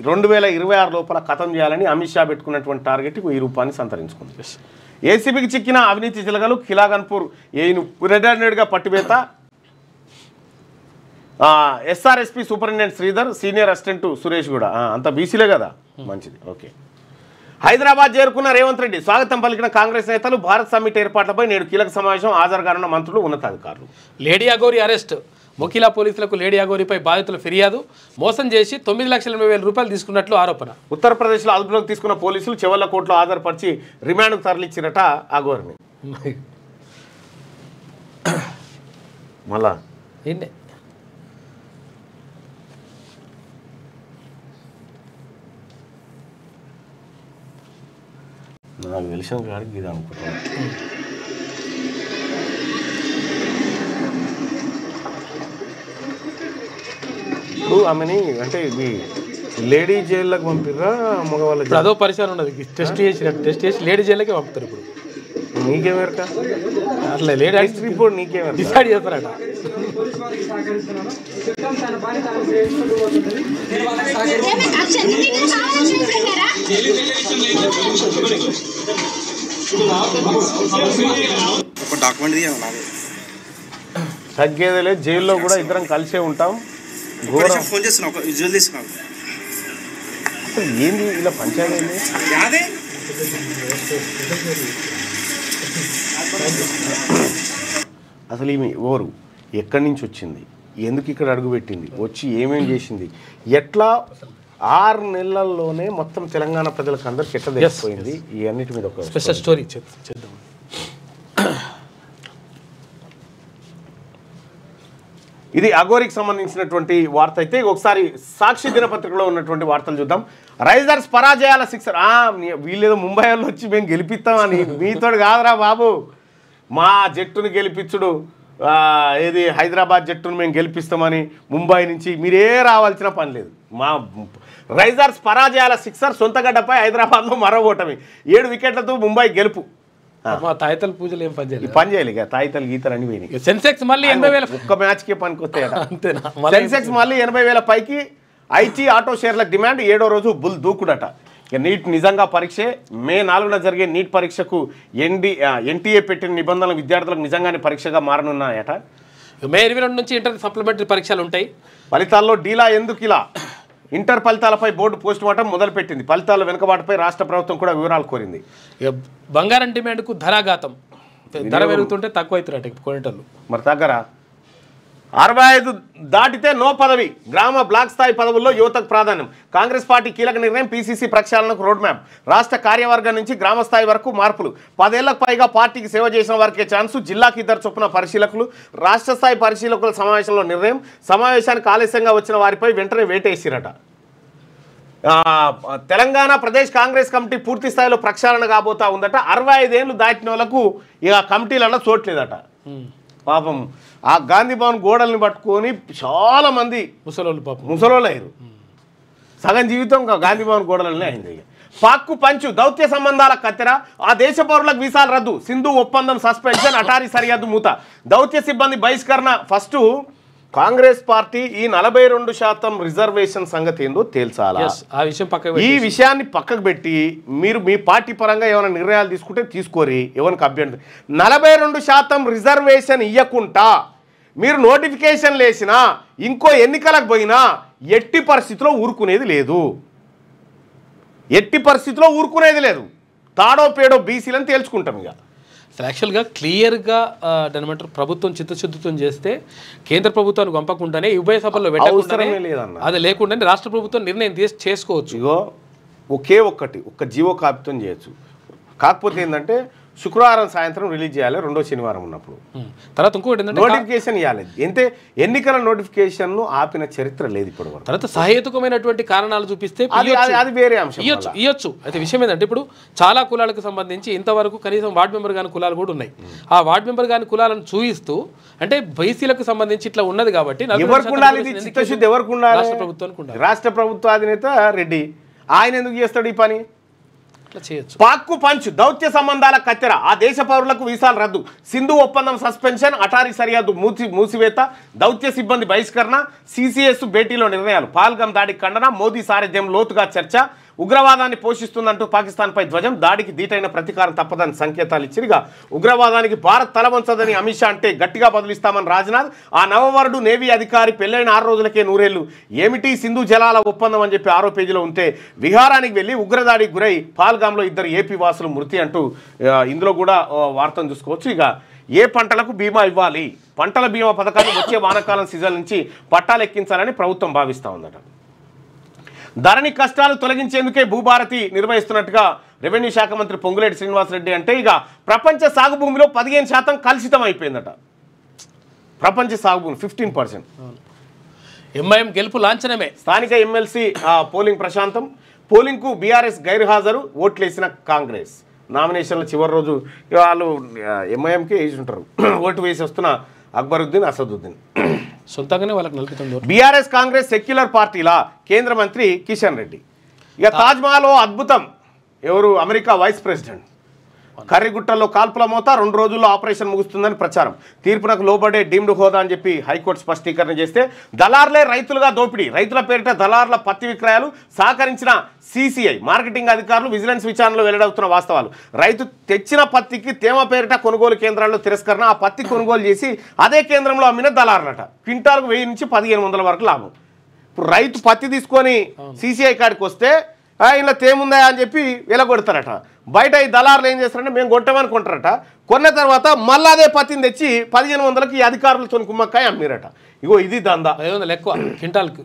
2026 లోపల ఖతం చేయాలని అమిత్ షా పెట్టుకున్నటువంటి టార్గెట్ ఈ రూపాన్ని సంతరించుకుంది. ఏసీబీకి చిక్కిన అవినీతి చిలకలు కిలాగన్పూర్ ఏను రెడ్గా పట్టివేత. SRSP superintendent Sridhar, senior assistant Suresh కూడా అంత బీసీలే కదా, మంచిది. ఓకే. హైదరాబాద్ చేరుకున్న రేవంత్ రెడ్డి స్వాగతం పలికిన కాంగ్రెస్ నేతలు. భారత్ సమ్మిట్ ఏర్పాట్లపై నేడు కీలక సమావేశం. హాజరుగానున్న మంత్రులు, ఉన్నతాధికారులు. Lady Aghori arrest. మొకిలా పోలీసులకు లేడీ అగోరిపై బాధితుల ఫిర్యాదు. మోసం చేసి 9,80,000 రూపాయలు తీసుకున్నట్లు ఆరోపణ. ఉత్తరప్రదేశ్లో అదుపులోకి తీసుకున్న పోలీసులు చెవల్ల కోర్టులో హాజరుపరిచి రిమాండ్కు తరలిచ్చిరట అగోరిని. మళ్ళా ఏంటి నాకు తెలిసిన కాడికి ఇది అనుకుంటున్నాను. ఇప్పుడు ఆమెని అంటే ఇవి లేడీ జైల్లోకి పంపిర్రా మగవాళ్ళ? ఇప్పుడు అదో పరిచయం ఉన్నది. టెస్ట్ చేసి లేడీ జైల్లోకి పంపుతారు. ఇప్పుడు నీకేమేరక అట్లా లేడీ రిపోర్ట్ నీకేమేర డిసైడ్ చేస్తారట. తగ్గేదేలే, జైల్లో కూడా ఇద్దరం కలిసే ఉంటాం. ఏంది ఇలా పంచాయతీ? అసలు ఈమె ఓరు ఎక్కడి నుంచి వచ్చింది, ఎందుకు ఇక్కడ అడుగుపెట్టింది, వచ్చి ఏమేం చేసింది, ఎట్లా 6 నెలల్లోనే మొత్తం తెలంగాణ ప్రజలకు అందరికి ఎట్లా తెలిసిపోయింది, ఈ అన్నిటి మీద ఒక స్పెషల్ స్టోరీ చేద్దాం. ఇది అఘోరికి సంబంధించినటువంటి వార్త. అయితే ఒకసారి సాక్షి దినపత్రికలో ఉన్నటువంటి వార్తలు చూద్దాం. రైజర్స్ పరాజయాల 6. వీళ్ళేదో ముంబై వాళ్ళు వచ్చి మేము గెలిపిస్తామని, మీతో కాదురా బాబు, మా జట్టును గెలిపించుడు, ఏది హైదరాబాద్ జట్టును మేము గెలిపిస్తామని ముంబై నుంచి మీరే రావాల్సిన పని లేదు. మా రైజర్స్ పరాజయాల 6, సొంతగడ్డపై హైదరాబాద్లో మరో ఓటమి, 7 వికెట్లతో ముంబై గెలుపు. మా తాయితల పూజలు ఏం పని చేయాలి? పని చేయాలి ఇక తాయితలు గీతలు అని పోయినాయి. సెన్సెక్స్ మళ్ళీ 80,000 ఒక్క మ్యాచ్కే పనికొస్తాయట. అంతేనా? సెన్సెక్స్ మళ్ళీ 80,000 పైకి. ఐటీ ఆటో షేర్లకు డిమాండ్. 7వ రోజు బుల్ దూకుడట. ఇక నీట్ నిజంగా పరీక్షే. మే 4న జరిగే నీట్ పరీక్షకు ఎన్టీఏ పెట్టిన నిబంధనలు విద్యార్థులకు నిజంగానే పరీక్షగా మారనున్నాయట. మే 22 నుంచి ఇంటర్ సప్లిమెంటరీ పరీక్షలు ఉంటాయి. ఫలితాల్లో డీలా ఎందుకు ఇలా? ఇంటర్ ఫలితాలపై బోర్డు పోస్టుమార్టం మొదలుపెట్టింది. ఫలితాల వెనుకబాటుపై రాష్ట్ర ప్రభుత్వం కూడా వివరాలు కోరింది. ఇక బంగారం డిమాండ్కు ధరాఘాతం. ధర పెరుగుతుంటే తక్కువ అవుతారట కొనేటోళ్ళు. మరి తగ్గరా? 65 దాటితే నో పదవి. గ్రామ బ్లాక్ స్థాయి పదవుల్లో యువతకు ప్రాధాన్యం. కాంగ్రెస్ పార్టీ కీలక నిర్ణయం. పీసీసీ ప్రక్షాళనకు రోడ్ మ్యాప్. రాష్ట్ర కార్యవర్గం నుంచి గ్రామ స్థాయి వరకు మార్పులు. 10 ఏళ్లకు పైగా పార్టీకి సేవ చేసిన వారికే ఛాన్సు. జిల్లాకి 2 చొప్పున పరిశీలకులు. రాష్ట్ర స్థాయి పరిశీలకుల సమావేశంలో నిర్ణయం. సమావేశానికి ఆలస్యంగా వచ్చిన వారిపై వెంటనే వేటేసిరట. తెలంగాణ ప్రదేశ్ కాంగ్రెస్ కమిటీ పూర్తి స్థాయిలో ప్రక్షాళన కాబోతా ఉందట. 65 ఏళ్ళు దాటిన వాళ్ళకు ఇక కమిటీలలో చోట్లేదట. పాపం ఆ గాంధీ భవన్ గోడల్ని పట్టుకొని చాలా మంది ముసలోళ్ళు అయ్యారు. సగం జీవితం గాంధీ భవన్ గోడలనే అయింది. పాక్కు పంచు. దౌత్య సంబంధాల కత్తెర. ఆ దేశ పౌరులకు వీసాలు రద్దు. సింధు ఒప్పందం సస్పెన్షన్. అటారీ సరిహద్దు మూత. దౌత్య సిబ్బంది బహిష్కరణ. ఫస్ట్ కాంగ్రెస్ పార్టీ ఈ 42% రిజర్వేషన్ సంగతి ఏందో తేల్చాలా? ఈ విషయాన్ని పక్కకు పెట్టి మీరు మీ పార్టీ పరంగా ఏమైనా నిర్ణయాలు తీసుకుంటే తీసుకోరి, ఎవరికి అభ్యర్థి. 42% రిజర్వేషన్ ఇవ్వకుండా మీరు నోటిఫికేషన్లు వేసినా ఇంకో ఎన్నికలకు పోయినా ఎట్టి పరిస్థితిలో ఊరుకునేది లేదు. ఎట్టి పరిస్థితిలో ఊరుకునేది లేదు. తాడో పేడో బీసీలని తేల్చుకుంటాం. ఇక యాక్చువల్గా క్లియర్గా ఏమంటారు, ప్రభుత్వం చిత్తశుద్ధితో చేస్తే కేంద్ర ప్రభుత్వానికి పంపకుండానే ఉభయ సభల్లో పెట్టకుండానే అది లేకుండానే రాష్ట్ర ప్రభుత్వం నిర్ణయం చేసుకోవచ్చు. ఇగో ఒక్క జీవో కాపితం చేయొచ్చు. కాకపోతే ఏంటంటే శుక్రవారం సాయంత్రం రిలీజ్ చేయాలి, రెండో శనివారం ఉన్నప్పుడు. తర్వాత ఇంకోటి ఏంటంటే నోటిఫికేషన్ ఇవ్వాలి. ఎన్నికల నోటిఫికేషన్ ఆపిన చరిత్ర లేదు ఇప్పుడు. తర్వాత సహేతుకమైనటువంటి కారణాలు చూపిస్తే అది వేరే అంశం ఇవ్వచ్చు. అయితే విషయం ఏంటంటే ఇప్పుడు చాలా కులాలకు సంబంధించి ఇంతవరకు కనీసం వార్డు మెంబర్ కాని కులాలు కూడా ఉన్నాయి. ఆ వార్డు మెంబర్ కాని కులాలను చూపిస్తూ అంటే బైసీలకు సంబంధించి ఇట్లా ఉన్నది కాబట్టి ఎవరికి ఉండాలి చిత్తశుద్ధి, ఎవరికి ఉండాలి? రాష్ట్ర ప్రభుత్వానికి ఉండాలి. రాష్ట్ర ప్రభుత్వ అధినేత రెడ్డి ఆయన ఎందుకు చేస్తాడు ఈ పని? చేయొచ్చు. పాక్కు పంచ్, దౌత్య సంబంధాల కత్తెర, ఆ దేశ పౌరులకు వీసాలు రద్దు, సింధు ఒప్పందం సస్పెన్షన్, అటారీ సరిహద్దు మూసివేత, దౌత్య సిబ్బంది బహిష్కరణ, సిసిఎస్ భేటీలో నిర్ణయాలు, పాల్గం దాడి ఖండన, మోదీ సారథ్యం లోతుగా చర్చ, ఉగ్రవాదాన్ని పోషిస్తుందంటూ పాకిస్తాన్పై ధ్వజం, దాడికి దీటైన ప్రతీకారం తప్పదని సంకేతాలు ఇచ్చిరిగా ఉగ్రవాదానికి భారత్ తలవంచదని అమిత్ షా అంటే గట్టిగా బదులిస్తామని రాజ్నాథ్. ఆ నవవరుడు నేవీ అధికారి పెళ్లైన 6 రోజులకే 100 ఏళ్లు, ఏమిటి సింధు జలాల ఒప్పందం అని చెప్పి 6వ పేజీలో ఉంటే విహారానికి వెళ్ళి ఉగ్రదాడికి గురై పాల్గాంలో 2 ఏపీ వాసులు మృతి అంటూ ఇందులో కూడా వార్తను చూసుకోవచ్చు. ఇక ఏ పంటలకు బీమా ఇవ్వాలి, పంటల బీమా పథకాన్ని వచ్చే వానాకాలం సీజన్ నుంచి పట్టాలు ఎక్కించాలని ప్రభుత్వం భావిస్తూ ఉందట. ధరణి కష్టాలు తొలగించేందుకే భూభారతి నిర్వహిస్తున్నట్టుగా రెవెన్యూ శాఖ మంత్రి పొంగులేటి శ్రీనివాసరెడ్డి అంటే ఇక ప్రపంచ సాగు భూమిలో 15% కలుషితం అయిపోయిందట. ప్రపంచ సాగు భూమి 15%. ఎంఐఎం గెలుపు లాంఛనమే. స్థానిక ఎమ్మెల్సీ పోలింగ్ ప్రశాంతం, పోలింగ్కు బీఆర్ఎస్ గైర్హాజరు, ఓట్లేసిన కాంగ్రెస్. నామినేషన్ల చివరి రోజు వాళ్ళు ఎంఐఎంకే వేసి ఉంటారు, ఓటు వేసి వస్తున్న అక్బరుద్దీన్, అసదుద్దీన్ సొంతంగానే వాళ్ళకి 49. బీఆర్ఎస్ కాంగ్రెస్ సెక్యులర్ పార్టీలా కేంద్ర మంత్రి కిషన్ రెడ్డి. ఇక తాజ్మహల్ అద్భుతం, ఎవరు అమెరికా వైస్ ప్రెసిడెంట్. కర్రిగుట్టలో కాల్పుల మోత, 2 రోజుల్లో ఆపరేషన్ ముగుస్తుందని ప్రచారం, తీర్పునకు లోబడే డీమ్డ్ హోదా అని చెప్పి హైకోర్టు స్పష్టీకరణ చేస్తే దళార్లే రైతులుగా దోపిడీ, రైతుల పేరిట దళార్ల పత్తి విక్రయాలు, సహకరించిన సిసిఐ మార్కెటింగ్ అధికారులు, విజిలెన్స్ విచారణలో వెల్లడవుతున్న వాస్తవాలు. రైతు తెచ్చిన పత్తికి తేమ పేరిట కొనుగోలు కేంద్రాల్లో తిరస్కరణ, ఆ పత్తి కొనుగోలు చేసి అదే కేంద్రంలో అమ్మిన దళార్లట. క్వింటాల్కు 1000 నుంచి 1500 వరకు లాభం. ఇప్పుడు రైతు పత్తి తీసుకొని సిసిఐ కాడికి వస్తే ఇలా తేముందా అని చెప్పి వెలగొడతారట. బయట ఈ దళారులు ఏం చేస్తారంటే మేము కొంటామని కొంటారట, కొన్న తర్వాత మళ్ళీ అదే పత్తిని తెచ్చి 1500కి ఈ అధికారులతో కుమ్మక్కాయ అమ్మిరట. ఇగో ఇది దందా. 500 ఎక్కువ క్వింటాల్కి.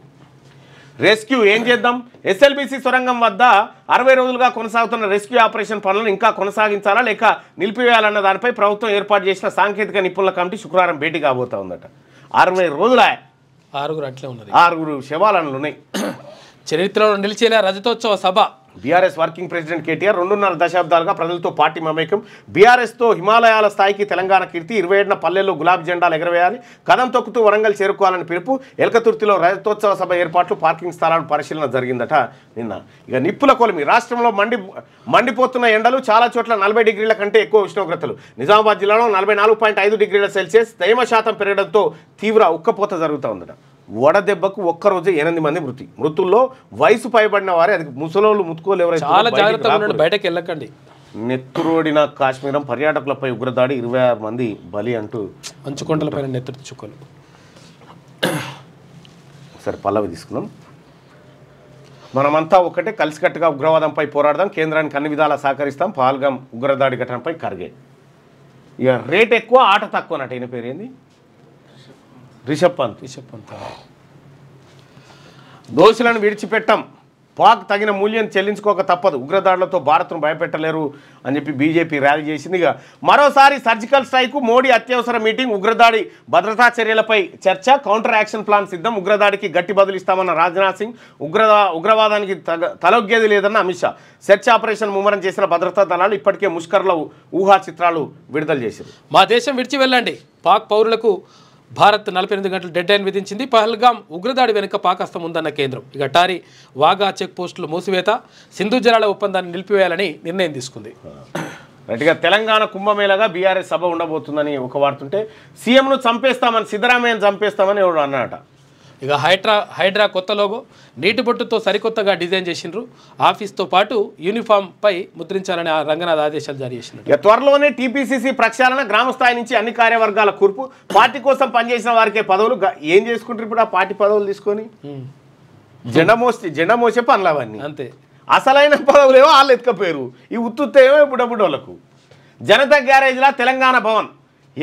రెస్క్యూ ఏం చేద్దాం? ఎస్ఎల్బిసి సొరంగం వద్ద 60 రోజులుగా కొనసాగుతున్న రెస్క్యూ ఆపరేషన్ పనులను ఇంకా కొనసాగించాలా లేక నిలిపివేయాలన్న దానిపై ప్రభుత్వం ఏర్పాటు చేసిన సాంకేతిక నిపుణుల కమిటీ శుక్రవారం భేటీ కాబోతా ఉందట. 60 రోజుల 6 అట్లే ఉన్నది, 6 శవాలను ఉన్నాయి. చరిత్రలో నిలిచేలా రజతోత్సవ సభ. బీఆర్ఎస్ వర్కింగ్ ప్రెసిడెంట్ కేటీఆర్ 2.5 దశాబ్దాలుగా ప్రజలతో పార్టీ మమేకం, బీఆర్ఎస్తో హిమాలయాల స్థాయికి తెలంగాణ కీర్తి, 27న పల్లెల్లో గులాబీ జెండాలు ఎగరవేయాలి, కదం తొక్కుతూ వరంగల్ చేరుకోవాలని పిలుపు, ఎల్కతుర్తిలో రజతోత్సవ సభ ఏర్పాట్లు, పార్కింగ్ స్థలాల పరిశీలన జరిగిందట నిన్న. ఇక నిప్పుల కొలిమి, రాష్ట్రంలో మండిపోతున్న ఎండలు, చాలా చోట్ల 40 డిగ్రీల కంటే ఎక్కువ ఉష్ణోగ్రతలు. నిజామాబాద్ జిల్లాలో 44.5 డిగ్రీల సెల్సియస్, తేమ శాతం పెరగడంతో తీవ్ర ఉక్కపోత జరుగుతూ ఉందట. వడదెబ్బకు ఒక్కరోజే 8 మంది మృతుల్లో వయసు పైబడిన వారే, అది ముసలోళ్ళు ముత్తుకోలు ఎవరైతే. చాలా జాగ్రత్తగా ఉండండి, బయటకు వెళ్ళకండి. నెత్తురోడిన కాశ్మీరం, పర్యాటకులపై ఉగ్రదాడి, 26 మంది బలి అంటూ మంచుకొండలపైన నెత్తురు చుక్కలు. సరే పల్లవి తీసుకున్నాం. మనమంతా ఒకటే, కలిసికట్టుగా ఉగ్రవాదంపై పోరాడదాం, కేంద్రానికి అన్ని విధాలా సహకరిస్తాం, పాల్గాం ఉగ్రదాడి ఘటనపై ఖర్గే. ఇక రేట్ ఎక్కువ ఆట తక్కువ అన్నట్టు. ఈయన పేరు ఏంది? రిషబ్ పంత్. దోషులను విడిచిపెట్టాం, పాక్ తగిన మూల్యం చెల్లించుకోక తప్పదు, ఉగ్రదాడులతో భారత్ను భయపెట్టలేరు అని చెప్పి బీజేపీ ర్యాలీ చేసింది. ఇక మరోసారి సర్జికల్ స్ట్రైక్, మోడీ అత్యవసర మీటింగ్, ఉగ్రదాడి భద్రతా చర్యలపై చర్చ, కౌంటర్ యాక్షన్ ప్లాన్ సిద్ధం, ఉగ్రదాడికి గట్టి బదులిస్తామన్న రాజ్నాథ్ సింగ్, ఉగ్రవాదానికి తలొగ్గేది లేదన్న అమిత్ షా. సెర్చ్ ఆపరేషన్ ముమ్మరం చేసిన భద్రతా దళాలు ఇప్పటికే ముష్కర్ల ఊహా చిత్రాలు విడుదల చేశారు. మా దేశం విడిచి వెళ్ళండి, పాక్ పౌరులకు భారత్ 48 గంటలు డెడ్ లైన్ విధించింది. పహల్గాం ఉగ్రదాడి వెనుక పాకిస్తాన్ ఉందన్న కేంద్రం. ఇక అటారీ వాగా చెక్ పోస్టులు మూసివేత, సింధు జలాల ఒప్పందాన్ని నిలిపివేయాలని నిర్ణయం తీసుకుంది. రైట్గా తెలంగాణ కుంభమేళగా బీఆర్ఎస్ సభ ఉండబోతుందని ఒక వార్తుంటే, సీఎంను చంపేస్తామని, సిద్ధరామయ్యను చంపేస్తామని ఎవడు అన్నాడట. ఇక హైడ్రా కొత్త లోగో, నీటి బొట్టుతో సరికొత్తగా డిజైన్ చేసిండ్రు. ఆఫీస్తో పాటు యూనిఫామ్పై ముద్రించాలని రంగనాథ్ ఆదేశాలు జారీ చేసినారు. త్వరలోనే టీపీసీసీ ప్రక్షాళన, గ్రామ స్థాయి నుంచి అన్ని కార్యవర్గాల కూర్పు, పార్టీ కోసం పనిచేసిన వారికే పదవులు. ఏం చేసుకుంటారు ఇప్పుడు ఆ పార్టీ పదవులు తీసుకొని? జెండా మోసే పనులు అవన్నీ అంతే. అసలైన పదవులేమో వాళ్ళు ఎత్తుకపోయారు, ఈ ఉత్తుత్తేమో బుడ్డబుడ్డోళ్లకు. జనతా గ్యారేజ్లా తెలంగాణ భవన్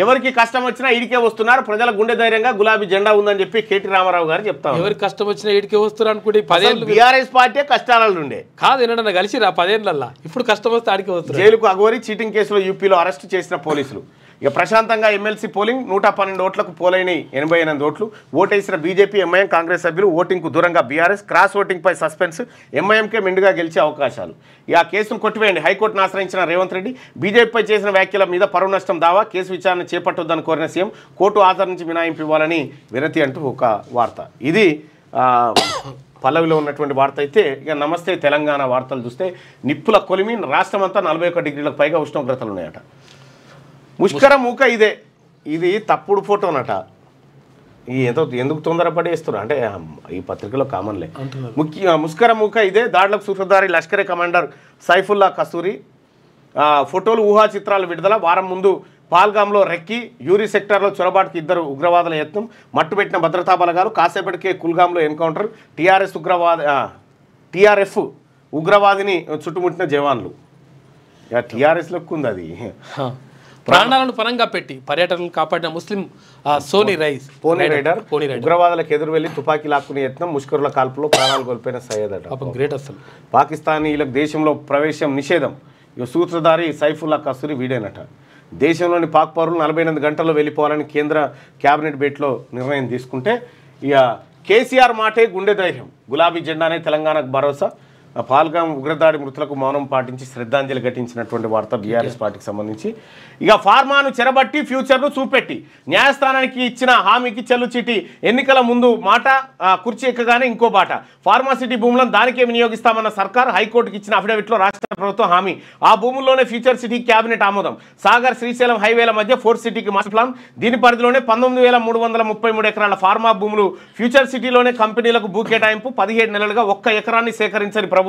ఎవరికి కష్టం వచ్చినా ఈడికే వస్తున్నారు, ప్రజల గుండె ధైర్యంగా గులాబీ జెండా ఉందని చెప్పి కేటీ రామారావు గారు చెప్తారు. ఎవరికి కష్టం వచ్చినా ఈడికే వస్తున్నారు అనుకుంటే 10 ఏళ్ళు బీఆర్ఎస్ పార్టీ కష్టాలలో ఉండే కాదు ఏమన్నా కలిసి 10 ఏళ్ళల్లా ఇప్పుడు కష్టం వస్తే ఆడికే వస్తారు. జైలుకు అగోరి చీటింగ్ కేసులో యూపీలో అరెస్టు చేసిన పోలీసులు. ఇక ప్రశాంతంగా ఎమ్మెల్సీ పోలింగ్ 112 ఓట్లకు పోలైనవి 88 ఓట్లు. ఓటేసిన బీజేపీ, ఎంఐఎం, కాంగ్రెస్ సభ్యులు. ఓటింగ్కు దూరంగా బీఆర్ఎస్. క్రాస్ ఓటింగ్పై సస్పెన్స్. ఎంఐఎంకే మెండుగా గెలిచే అవకాశాలు. ఇక ఆ కేసును కొట్టివేయండి. హైకోర్టును ఆశ్రయించిన రేవంత్ రెడ్డి. బీజేపీపై చేసిన వ్యాఖ్యల మీద పరువు నష్టం దావా. కేసు విచారణ చేపట్టొద్దని కోరిన సీఎం. కోర్టు ఆధార్ నుంచి మినహాయింపు ఇవ్వాలని వినతి అంటూ ఒక వార్త. ఇది పల్లవిలో ఉన్నటువంటి వార్త. అయితే ఇక నమస్తే తెలంగాణ వార్తలు చూస్తే నిప్పుల కొలిమి. రాష్ట్రం అంతా 41 డిగ్రీలకు పైగా ఉష్ణోగ్రతలు ఉన్నాయట. ముష్కర మూక ఇదే. ఇది తప్పుడు ఫోటోనట. ఈ ఎందుకు తొందరపడి వేస్తున్నారు అంటే ఈ పత్రికలో కామన్లే. ముష్కర మూక ఇదే. దాడులకు సూత్రధారి లష్కరే కమాండర్ సైఫుల్లా కస్తూరి. ఫోటోలు, ఊహా చిత్రాలు విడుదల. వారం ముందు పాల్గామ్లో రెక్కి. యూరి సెక్టార్లో చొరబాటుకి 2 ఉగ్రవాదుల యత్నం. మట్టుపెట్టిన భద్రతా బలగాలు. కాసేపటికే కుల్గాంలో ఎన్కౌంటర్. టీఆర్ఎఫ్ ఉగ్రవాదిని చుట్టుముట్టిన జవాన్లు. టీఆర్ఎస్లోకి ఉంది అది. ప్రాణాలను పరంగా పెట్టి పర్యటనలు కాపాడిన ముస్లిం పోనీ రైడర్ ఉగ్రవాదులకు ఎదురు వెళ్లి తుపాకీ లాక్కునే యత్నం. ముష్కరుల కాల్పులో ప్రాణాలు కోల్పోయిన సయ్యద్ అట. గ్రేట్. అసలు పాకిస్తానీలకు దేశంలో ప్రవేశం నిషేధం. ఇక సూత్రధారి సైఫుల్లా కస్తూరి వీడేనట. దేశంలోని పాక్ పౌరులు 48 గంటల్లో వెళ్ళిపోవాలని కేంద్ర కేబినెట్ భేటీలో నిర్ణయం తీసుకుంటే ఇక కేసీఆర్ మాటే గుండె ధైర్యం. గులాబీ జెండానే తెలంగాణకు భరోసా. పాల్గాం ఉగ్రదాడి మృతులకు మౌనం పాటించి శ్రద్ధాంజలి ఘటించినటువంటి వార్త బీఆర్ఎస్ పార్టీకి సంబంధించి. ఇక ఫార్మాను చెరబట్టి ఫ్యూచర్ను చూపెట్టి న్యాయస్థానానికి ఇచ్చిన హామీకి చెల్లుచీటి. ఎన్నికల ముందు మాట, కుర్చీ ఎక్కగానే ఇంకో బాట. ఫార్మాసిటీ భూములను దానికే వినియోగిస్తామన్న సర్కార్. హైకోర్టుకి ఇచ్చిన అఫిడవిట్లో రాష్ట్ర ప్రభుత్వం హామీ. ఆ భూముల్లోనే ఫ్యూచర్ సిటీ క్యాబినెట్ ఆమోదం. సాగర్ శ్రీశైలం హైవేల మధ్య 4 సిటీకి మాస్టర్ ప్లాన్. దీని పరిధిలోనే 19,333 ఎకరాల ఫార్మా భూములు. ఫ్యూచర్ సిటీలోనే కంపెనీలకు భూ కేటాయింపు. 17 నెలలుగా 1 ఎకరాన్ని సేకరించని ప్రభుత్వం.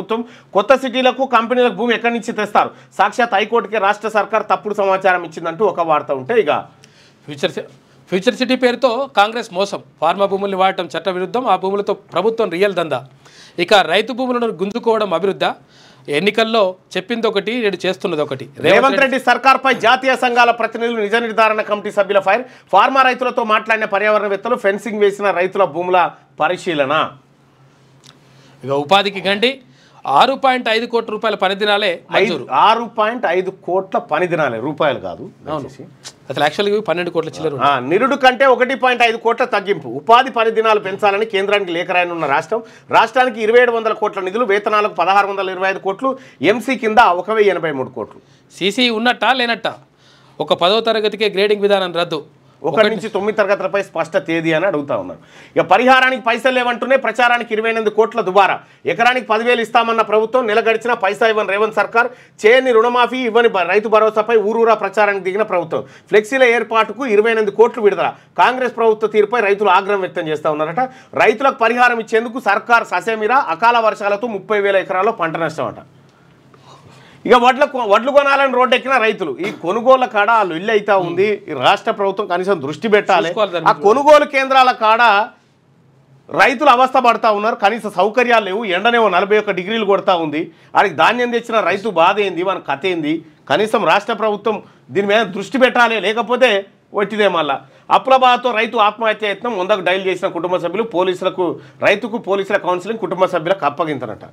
కొత్త సిటీలకు కంపెనీలకు భూమి ఎక్కడి నుంచి తెస్తారు? సాక్షాత్ హైకోర్టుకే రాష్ట్ర సర్కార్ తప్పుడు సమాచారం ఇచ్చిందంటూ ఒక వార్త ఉంటే ఇక ఫ్యూచర్ సిటీ పేరుతో కాంగ్రెస్ మోసం. ఫార్మా భూముల్ని వాడటం చట్ట విరుద్ధం. ఆ భూములతో ప్రభుత్వం రియల్ దందా. ఇక రైతు భూములను గుంజుకోవడం అభివృద్ధి. ఎన్నికల్లో చెప్పింది ఒకటి, నేడు చేస్తున్నది ఒకటి. రేవంత్ రెడ్డి సర్కార్పై జాతీయ సంఘాల ప్రతినిధులు, నిజ నిర్ధారణ కమిటీ సభ్యుల ఫైర్. ఫార్మా రైతులతో మాట్లాడిన పర్యావరణవేత్తలు. ఫెన్సింగ్ వేసిన రైతుల భూముల పరిశీలన. ఇక ఉపాధికి గండి. 6.5 కోట్ల రూపాయల పని దినాలే 6.5 కోట్ల పని దినాలే, రూపాయలు కాదు. అసలు యాక్చువల్గా 12 కోట్ల చిల్లర. నిరుడు కంటే 1.5 కోట్ల తగ్గింపు. ఉపాధి పని దినాలు పెంచాలని కేంద్రానికి లేఖ రాయనున్న రాష్ట్రానికి 2,700 కోట్ల నిధులు. వేతనాలకు 1,625 కోట్లు. ఎంసీ కింద 1,083 కోట్లు. సీసీ ఉన్నట్టా లేనట్టా? ఒక 10వ తరగతికే గ్రేడింగ్ విధానం రద్దు. 1 నుంచి 9 తరగతులపై స్పష్ట తేదీ అని అడుగుతా ఉన్నారు. ఇక పరిహారానికి పైసలు లేవంటూనే ప్రచారానికి 28 కోట్ల దుబారా. ఎకరానికి 10,000 ఇస్తామన్న ప్రభుత్వం. నెల గడిచిన పైసా ఇవ్వని రేవంత్ సర్కార్. చేయని రుణమాఫీ, ఇవ్వని రైతు భరోసాపై ఊరూరా ప్రచారానికి దిగిన ప్రభుత్వం. ఫ్లెక్సీల ఏర్పాటుకు 28 కోట్లు విడుదల. కాంగ్రెస్ ప్రభుత్వ తీరుపై రైతులు ఆగ్రహం వ్యక్తం చేస్తూ ఉన్నారట. రైతులకు పరిహారం ఇచ్చేందుకు సర్కార్ ససేమిరా. అకాల వర్షాలతో 30,000 ఎకరాల్లో పంట నష్టం అట. ఇక వడ్లు కొనాలని రోడ్డు ఎక్కిన రైతులు. ఈ కొనుగోళ్ల కాడ వాళ్ళు ఇల్లు అయితే ఉంది. రాష్ట్ర ప్రభుత్వం కనీసం దృష్టి పెట్టాలి. ఆ కొనుగోలు కేంద్రాల కాడ రైతులు అవస్థ పడతా ఉన్నారు. కనీస సౌకర్యాలు లేవు. ఎండనేమో 41 డిగ్రీలు కొడతా ఉంది. ఆడికి ధాన్యం తెచ్చిన రైతు బాధ ఏంది, మన కథ ఏంది? కనీసం రాష్ట్ర ప్రభుత్వం దీని మీద దృష్టి పెట్టాలి. లేకపోతే వచ్చిదే మళ్ళా. అప్పుల బాధతో రైతు ఆత్మహత్య యత్నం. 100కు డైల్ చేసిన కుటుంబ సభ్యులు. రైతుకు పోలీసుల కౌన్సిలింగ్. కుటుంబ సభ్యులకు అప్పగింతనట.